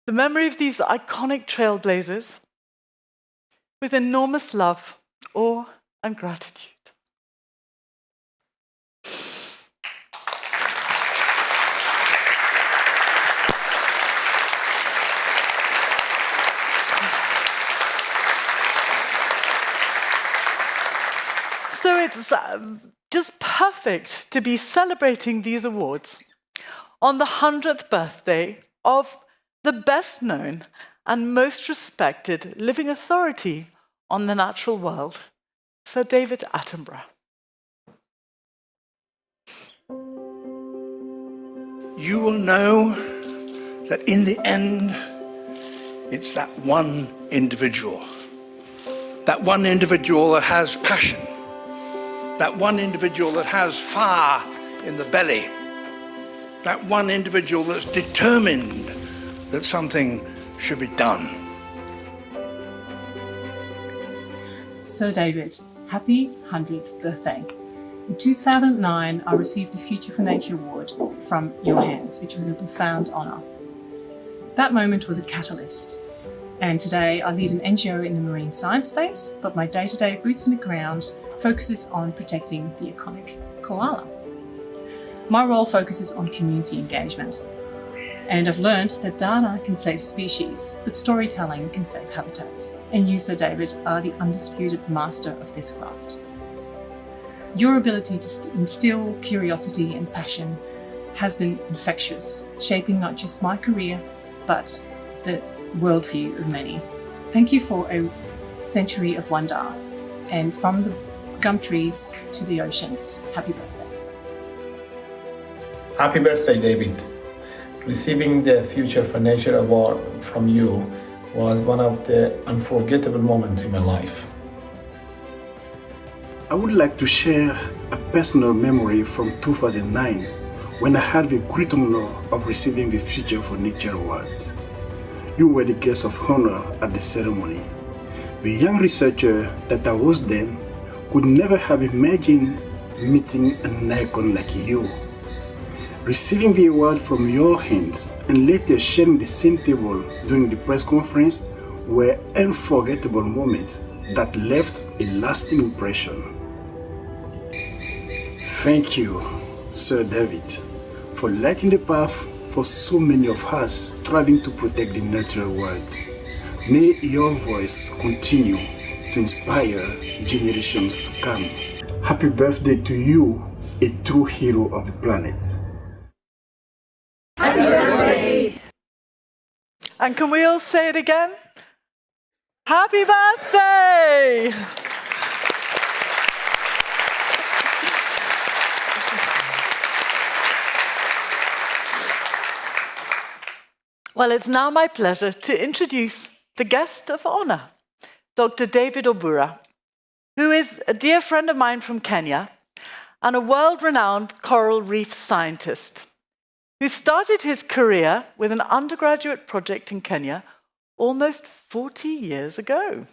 the memory of these iconic trailblazers, with enormous love, awe, and gratitude. So it's just perfect to be celebrating these awards on the 100th birthday of the best known and most respected living authority on the natural world, Sir David Attenborough. You will know that in the end, it's that one individual that has passion, that one individual that has fire in the belly, that one individual that's determined that something should be done. Sir David, happy 100th birthday. In 2009, I received the Future for Nature Award from your hands, which was a profound honour. That moment was a catalyst. And today I lead an NGO in the marine science space, but my day-to-day boots on the ground focuses on protecting the iconic koala. My role focuses on community engagement. And I've learned that data can save species, but storytelling can save habitats. And you, Sir David, are the undisputed master of this craft. Your ability to instill curiosity and passion has been infectious, shaping not just my career, but the worldview of many. Thank you for a century of wonder, and from the gum trees to the oceans, happy birthday. Happy birthday, David. Receiving the Future for Nature Award from you was one of the unforgettable moments in my life. I would like to share a personal memory from 2009 when I had the great honor of receiving the Future for Nature Award. You were the guest of honor at the ceremony. The young researcher that I was then could never have imagined meeting an icon like you. Receiving the award from your hands and later sharing the same table during the press conference were unforgettable moments that left a lasting impression. Thank you, Sir David, for lighting the path for so many of us striving to protect the natural world. May your voice continue to inspire generations to come. Happy birthday to you, a true hero of the planet. Happy birthday! And can we all say it again? Happy birthday! Well, it's now my pleasure to introduce the guest of honor, Dr. David Obura, who is a dear friend of mine from Kenya and a world-renowned coral reef scientist who started his career with an undergraduate project in Kenya almost 40 years ago.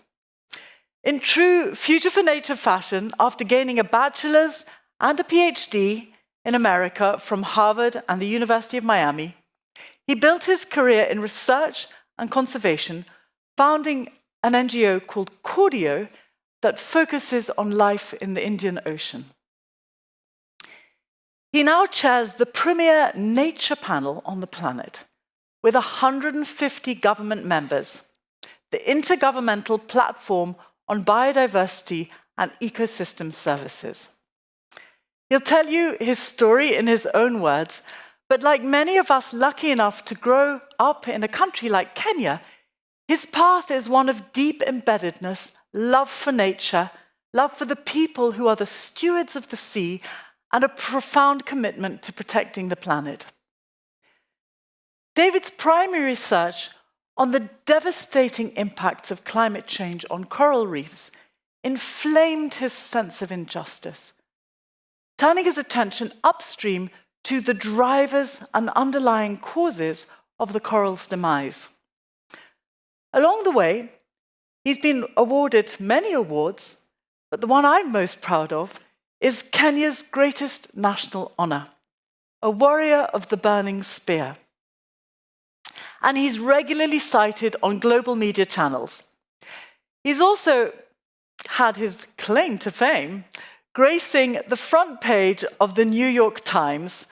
In true Future for Nature fashion, after gaining a bachelor's and a PhD in America from Harvard and the University of Miami, he built his career in research and conservation, founding an NGO called Cordio that focuses on life in the Indian Ocean. He now chairs the premier nature panel on the planet with 150 government members, the Intergovernmental Platform on Biodiversity and Ecosystem Services. He'll tell you his story in his own words, but like many of us lucky enough to grow up in a country like Kenya, his path is one of deep embeddedness, love for nature, love for the people who are the stewards of the sea, and a profound commitment to protecting the planet. David's primary research on the devastating impacts of climate change on coral reefs inflamed his sense of injustice, turning his attention upstream to the drivers and underlying causes of the coral's demise. Along the way, he's been awarded many awards, but the one I'm most proud of is Kenya's greatest national honor, a warrior of the burning spear. And he's regularly cited on global media channels. He's also had his claim to fame gracing the front page of the New York Times,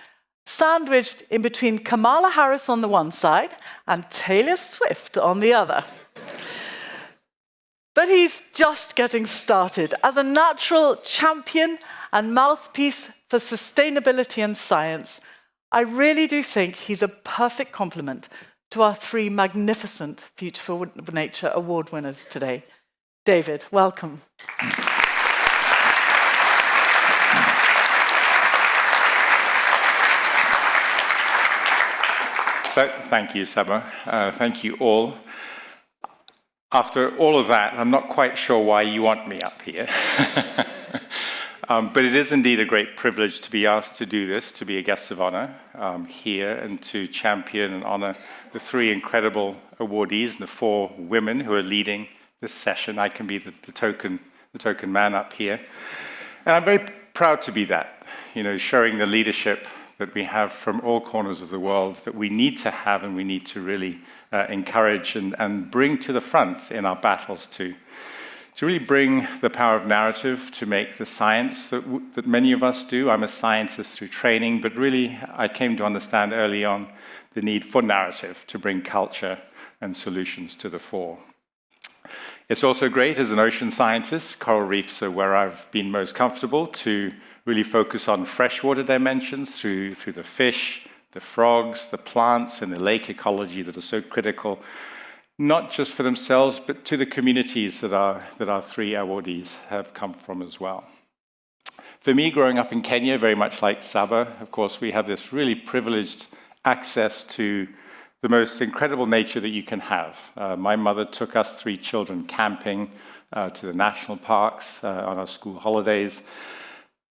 sandwiched in between Kamala Harris on the one side and Taylor Swift on the other. But he's just getting started. As a natural champion and mouthpiece for sustainability and science, I really do think he's a perfect complement to our three magnificent Future for Nature award winners today. David, welcome. Thank you, Saba. Thank you all. After all of that, I'm not quite sure why you want me up here. But it is indeed a great privilege to be asked to do this, to be a guest of honor here, and to champion and honor the three incredible awardees and the four women who are leading this session. I can be the token man up here. And I'm very proud to be that, showing the leadership that we have from all corners of the world that we need to have and we need to really encourage and bring to the front in our battles to really bring the power of narrative to make the science that many of us do. I'm a scientist through training, but really I came to understand early on the need for narrative to bring culture and solutions to the fore. It's also great as an ocean scientist, coral reefs are where I've been most comfortable to really focus on freshwater dimensions through the fish, the frogs, the plants, and the lake ecology that are so critical, not just for themselves, but to the communities that our three awardees have come from as well. For me, growing up in Kenya, very much like Saba, of course, we have this really privileged access to the most incredible nature that you can have. My mother took us three children camping to the national parks on our school holidays.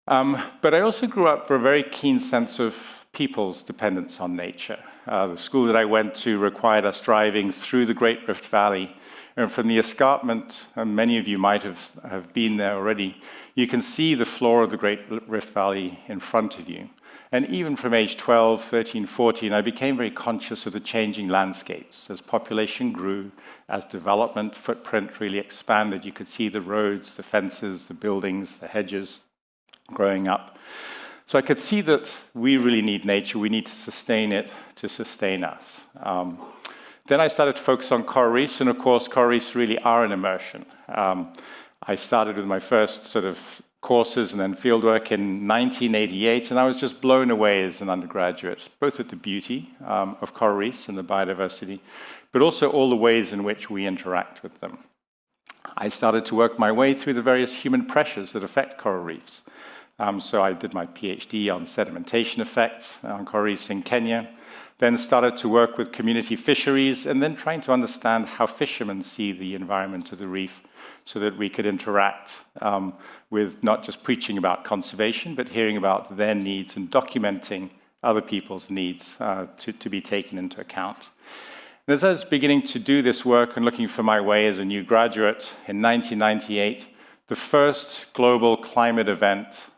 But I also grew up with a very keen sense of people's dependence on nature. The school that I went to required us driving through the Great Rift Valley. And from the escarpment, and many of you might have been there already, you can see the floor of the Great Rift Valley in front of you. And even from age 12, 13, 14, I became very conscious of the changing landscapes. As population grew, as development footprint really expanded, you could see the roads, the fences, the buildings, the hedges growing up. So I could see that we really need nature. We need to sustain it to sustain us. Then I started to focus on coral reefs, and of course, coral reefs really are an immersion. I started with my first sort of courses and then fieldwork in 1988, and I was just blown away as an undergraduate, both at the beauty of coral reefs and the biodiversity, but also all the ways in which we interact with them. I started to work my way through the various human pressures that affect coral reefs. So I did my PhD on sedimentation effects on coral reefs in Kenya, then started to work with community fisheries, and then trying to understand how fishermen see the environment of the reef so that we could interact with not just preaching about conservation, but hearing about their needs and documenting other people's needs to be taken into account. And as I was beginning to do this work and looking for my way as a new graduate in 1998, the first global climate event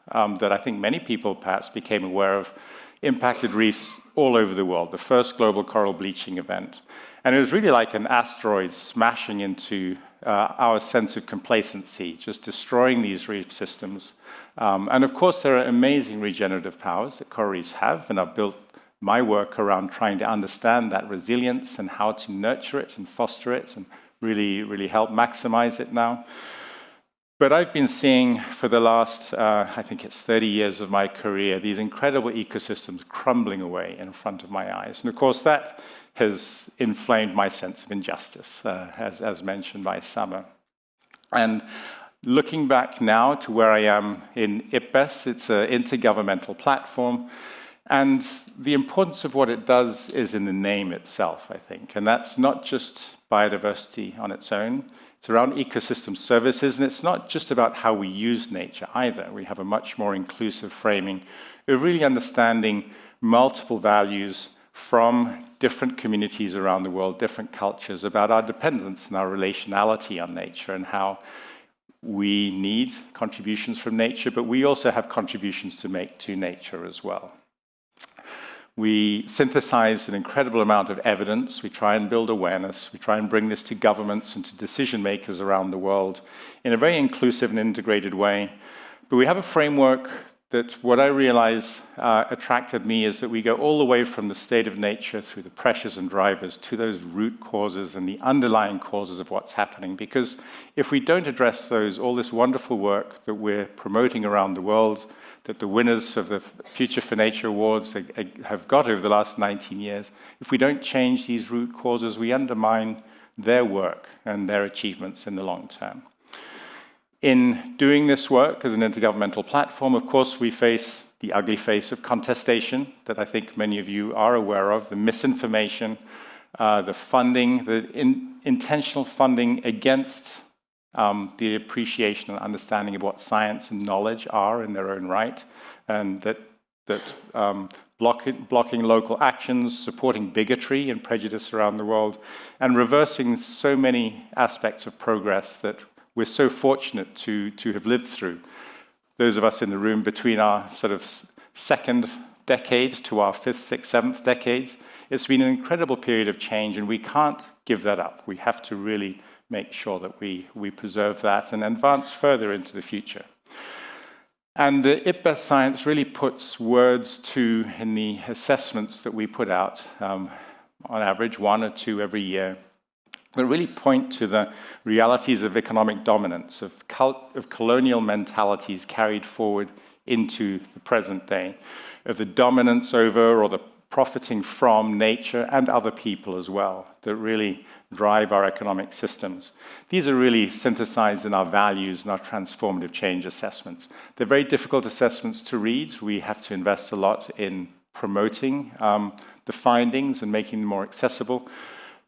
that I think many people perhaps became aware of impacted reefs all over the world, the first global coral bleaching event. And it was really like an asteroid smashing into our sense of complacency, just destroying these reef systems. And of course, there are amazing regenerative powers that coral reefs have, and I've built my work around trying to understand that resilience and how to nurture it and foster it and really help maximize it now. But I've been seeing for the last, I think it's 30 years of my career, these incredible ecosystems crumbling away in front of my eyes. And of course, that has inflamed my sense of injustice, as mentioned by Saba. And looking back now to where I am in IPBES, it's an intergovernmental platform. And the importance of what it does is in the name itself, I think. And that's not just biodiversity on its own. It's around ecosystem services, and it's not just about how we use nature either. We have a much more inclusive framing of really understanding multiple values from different communities around the world, different cultures, about our dependence and our relationality on nature and how we need contributions from nature, but we also have contributions to make to nature as well. We synthesize an incredible amount of evidence. We try and build awareness. We try and bring this to governments and to decision makers around the world in a very inclusive and integrated way. But we have a framework that what I realize attracted me is that we go all the way from the state of nature through the pressures and drivers to those root causes and the underlying causes of what's happening. Because if we don't address those, all this wonderful work that we're promoting around the world, that the winners of the Future for Nature Awards have got over the last 19 years, if we don't change these root causes, we undermine their work and their achievements in the long term. In doing this work as an intergovernmental platform, of course, we face the ugly face of contestation that I think many of you are aware of, the misinformation, the funding, the intentional funding against the appreciation and understanding of what science and knowledge are in their own right, and that blocking local actions, supporting bigotry and prejudice around the world, and reversing so many aspects of progress that we're so fortunate to have lived through. Those of us in the room between our sort of second decade to our fifth, sixth, seventh decades, it's been an incredible period of change, and we can't give that up. We have to really make sure that we preserve that and advance further into the future. And the IPBES science really puts words to, in the assessments that we put out, on average 1 or 2 every year, that really point to the realities of economic dominance, of colonial mentalities carried forward into the present day, of the dominance over or the profiting from nature and other people as well, that really drive our economic systems. These are really synthesized in our values and our transformative change assessments. They're very difficult assessments to read. We have to invest a lot in promoting the findings and making them more accessible.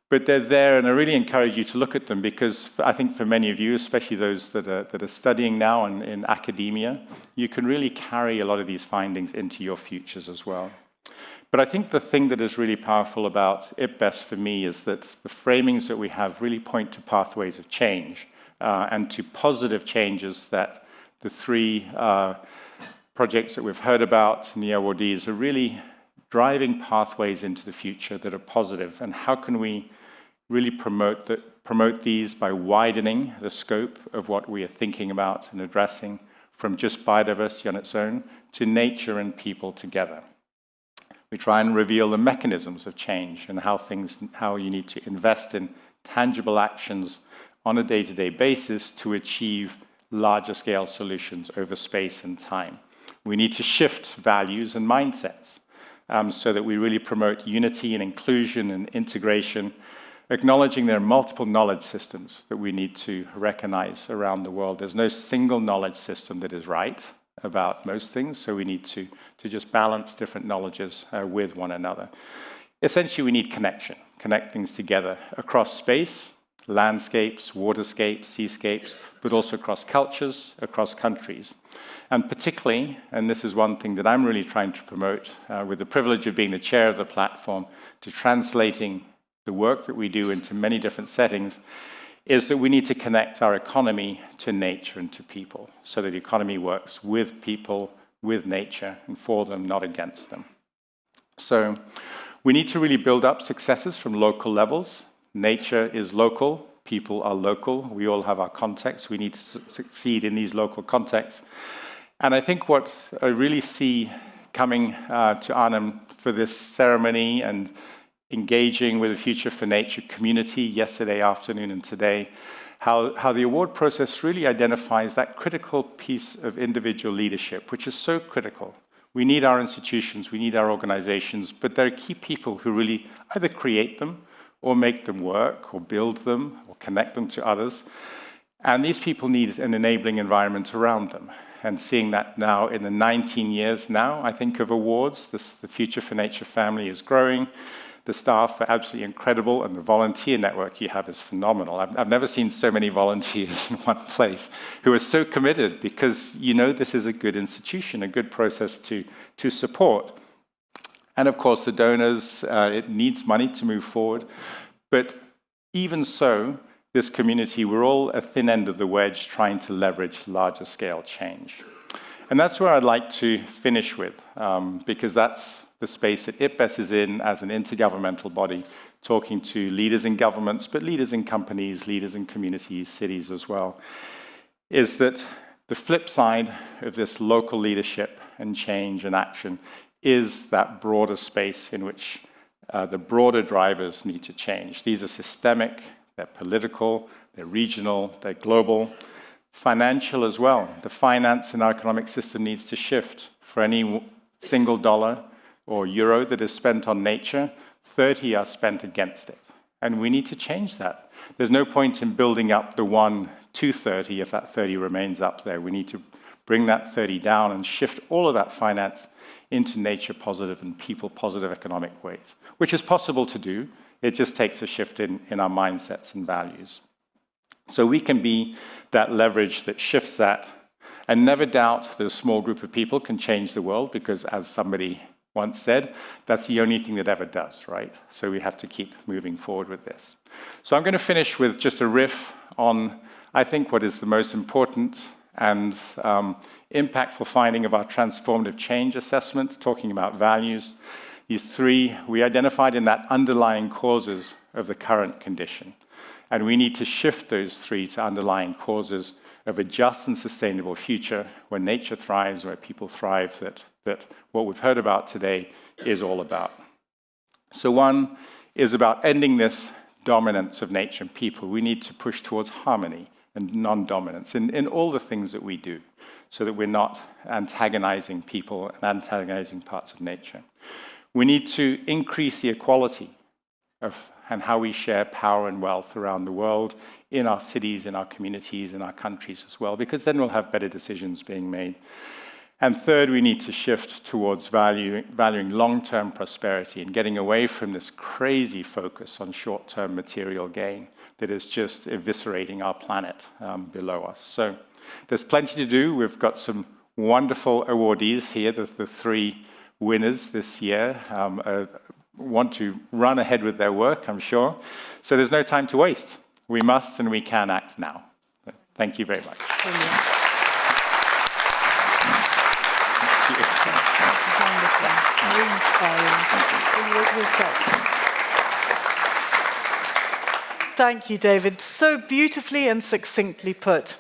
But they're there, and I really encourage you to look at them, because I think for many of you, especially those that are studying now in academia, you can really carry a lot of these findings into your futures as well. But I think the thing that is really powerful about IPBES for me is that the framings that we have really point to pathways of change and to positive changes that the 3 projects that we've heard about and the awardees are really driving pathways into the future that are positive. And how can we really promote these by widening the scope of what we are thinking about and addressing from just biodiversity on its own to nature and people together. We try and reveal the mechanisms of change and how you need to invest in tangible actions on a day-to-day basis to achieve larger scale solutions over space and time. We need to shift values and mindsets so that we really promote unity and inclusion and integration, acknowledging there are multiple knowledge systems that we need to recognize around the world. There's no single knowledge system that is right about most things, so we need to just balance different knowledges with one another. Essentially, we need connection, connect things together across space, landscapes, waterscapes, seascapes, but also across cultures, across countries. And particularly, and this is one thing that I'm really trying to promote with the privilege of being the chair of the platform, to translating the work that we do into many different settings, is that we need to connect our economy to nature and to people, so that the economy works with people, with nature, and for them, not against them. So we need to really build up successes from local levels. Nature is local, people are local, we all have our contexts, we need to succeed in these local contexts. And I think what I really see coming to Arnhem for this ceremony and engaging with the Future for Nature community yesterday afternoon and today, how the award process really identifies that critical piece of individual leadership, which is so critical. We need our institutions, we need our organizations, but there are key people who really either create them or make them work, or build them, or connect them to others. And these people need an enabling environment around them. And seeing that now in the 19 years now, I think, of awards, the Future for Nature family is growing. The staff are absolutely incredible, and the volunteer network you have is phenomenal. I've never seen so many volunteers in one place who are so committed, because you know this is a good institution, a good process to support. And of course, the donors, it needs money to move forward. But even so, this community, we're all at the thin end of the wedge trying to leverage larger scale change. And that's where I'd like to finish with, because that's the space that IPBES is in as an intergovernmental body, talking to leaders in governments, but leaders in companies, leaders in communities, cities as well, is that the flip side of this local leadership and change and action is that broader space in which the broader drivers need to change. These are systemic, they're political, they're regional, they're global, financial as well. The finance in our economic system needs to shift. For any single dollar or euro that is spent on nature, 30 are spent against it. And we need to change that. There's no point in building up the 1 to 30 if that 30 remains up there. We need to bring that 30 down and shift all of that finance into nature-positive and people-positive economic ways, which is possible to do. It just takes a shift in our mindsets and values. So we can be that leverage that shifts that, and never doubt that a small group of people can change the world, because as somebody once said, that's the only thing that ever does, right? So we have to keep moving forward with this. So I'm going to finish with just a riff on, I think, what is the most important and impactful finding of our transformative change assessment, talking about values. These three we identified in that underlying causes of the current condition. And we need to shift those three to underlying causes of a just and sustainable future where nature thrives, where people thrive, that what we've heard about today is all about. So one is about ending this dominance of nature and people. We need to push towards harmony and non-dominance in all the things that we do, so that we're not antagonizing people and antagonizing parts of nature. We need to increase the equality and how we share power and wealth around the world, in our cities, in our communities, in our countries as well, because then we'll have better decisions being made. And third, we need to shift towards valuing long-term prosperity and getting away from this crazy focus on short-term material gain that is just eviscerating our planet below us. So there's plenty to do. We've got some wonderful awardees here, the three winners this year. Want to run ahead with their work, I'm sure. So there's no time to waste. We must and we can act now. Thank you very much. Very inspiring. Thank you, David. So beautifully and succinctly put.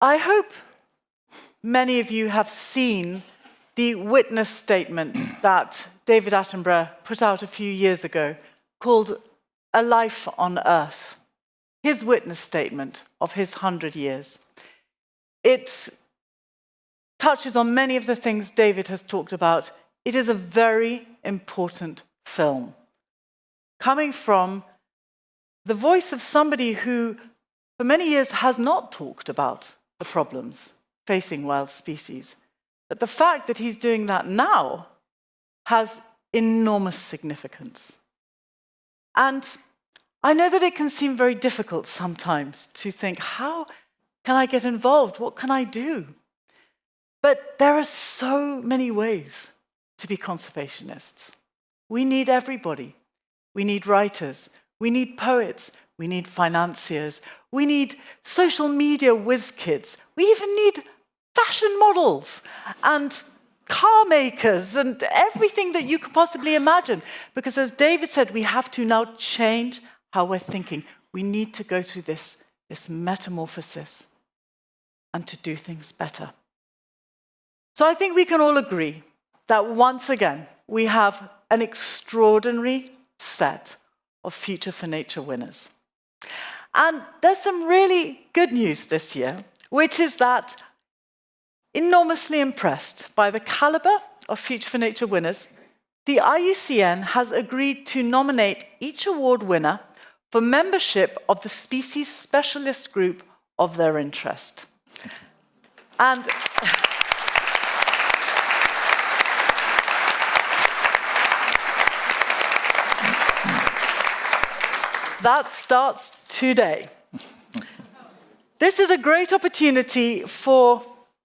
I hope many of you have seen the witness statement that David Attenborough put out a few years ago called A Life on Earth, his witness statement of his 100 years. It touches on many of the things David has talked about. It is a very important film, coming from the voice of somebody who, for many years, has not talked about the problems facing wild species. But the fact that he's doing that now has enormous significance. And I know that it can seem very difficult sometimes to think, how can I get involved? What can I do? But there are so many ways to be conservationists. We need everybody. We need writers. We need poets. We need financiers. We need social media whiz kids. We even need fashion models and car makers and everything that you could possibly imagine. Because as David said, we have to now change how we're thinking. We need to go through this metamorphosis and to do things better. So I think we can all agree that once again, we have an extraordinary set of Future for Nature winners. And there's some really good news this year, which is that, enormously impressed by the caliber of Future for Nature winners, the IUCN has agreed to nominate each award winner for membership of the species specialist group of their interest. And that starts today. This is a great opportunity for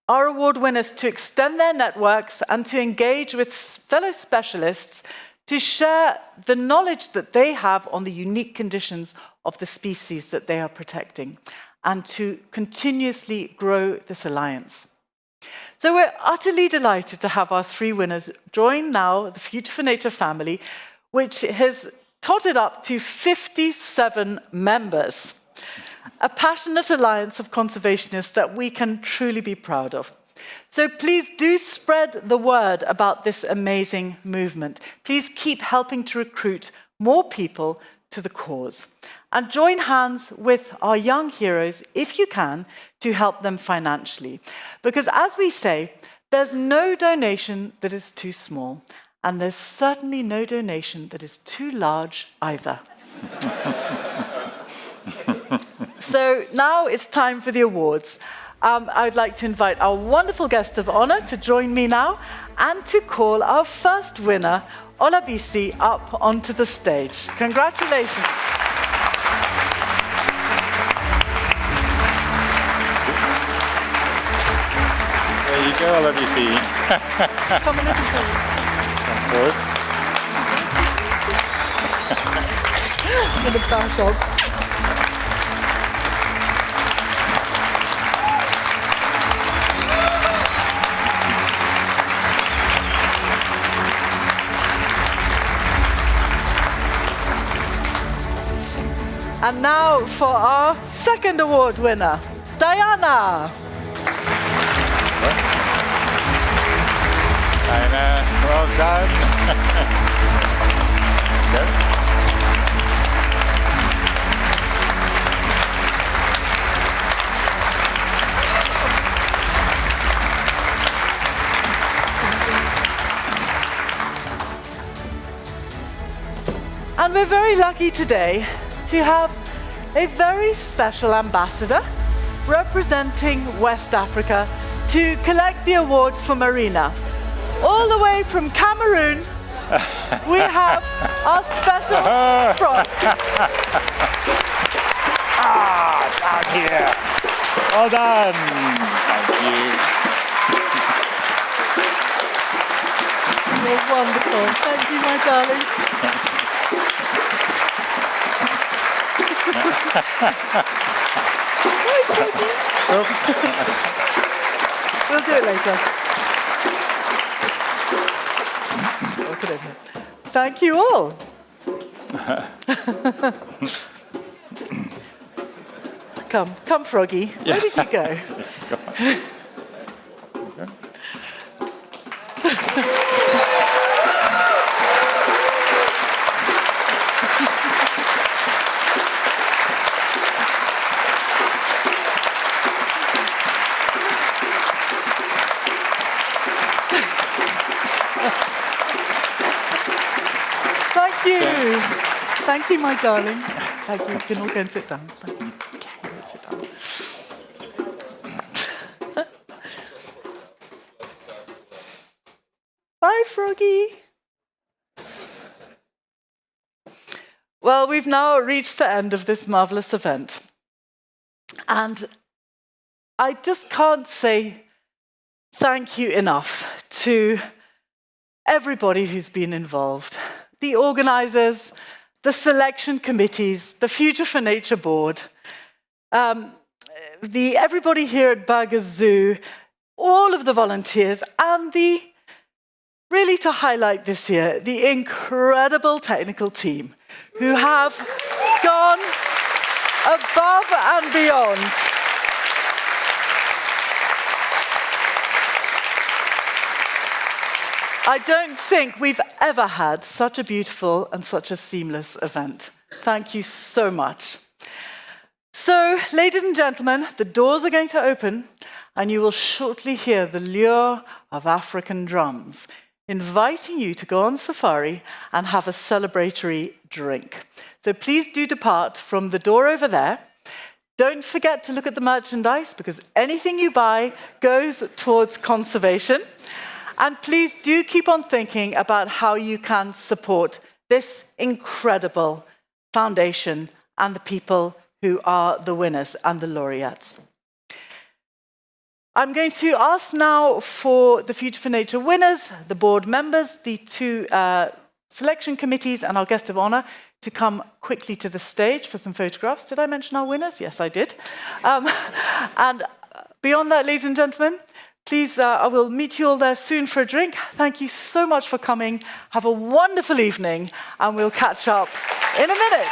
our award winners to extend their networks and to engage with fellow specialists to share the knowledge that they have on the unique conditions of the species that they are protecting and to continuously grow this alliance. So we're utterly delighted to have our three winners join now the Future for Nature family, which has totted up to 57 members. A passionate alliance of conservationists that we can truly be proud of. So please do spread the word about this amazing movement. Please keep helping to recruit more people to the cause. And join hands with our young heroes, if you can, to help them financially. Because as we say, there's no donation that is too small. And there's certainly no donation that is too large either. So now it's time for the awards. I'd like to invite our wonderful guest of honor to join me now and to call our first winner, Olabisi, up onto the stage. Congratulations. There you go, Olabisi. Come a little forward. Come forward. In the back of. And now for our second award winner, Diana. Diana, well done. Okay. And we're very lucky today to have a very special ambassador representing West Africa to collect the award for Marina. All the way from Cameroon, we have our special frog. Down here. Well done. Thank you. You're wonderful. Thank you, my darling. We'll do it later. Thank you all. Come, Froggy. Where did you go? Thank you. Thank you, my darling. Thank you. You can all go and sit down. Thank you. Go and sit down. Bye, Froggy. Well, we've now reached the end of this marvelous event. And I just can't say thank you enough to everybody who's been involved. The organizers, the selection committees, the Future for Nature board, everybody here at Burgers Zoo, all of the volunteers, and really to highlight this year, the incredible technical team who have gone above and beyond. I don't think we've ever had such a beautiful and such a seamless event. Thank you so much. So, ladies and gentlemen, the doors are going to open and you will shortly hear the lure of African drums, inviting you to go on safari and have a celebratory drink. So please do depart from the door over there. Don't forget to look at the merchandise because anything you buy goes towards conservation. And please do keep on thinking about how you can support this incredible foundation and the people who are the winners and the laureates. I'm going to ask now for the Future for Nature winners, the board members, the two selection committees, and our guest of honor to come quickly to the stage for some photographs. Did I mention our winners? Yes, I did. And beyond that, ladies and gentlemen, please, I will meet you all there soon for a drink. Thank you so much for coming. Have a wonderful evening, and we'll catch up in a minute.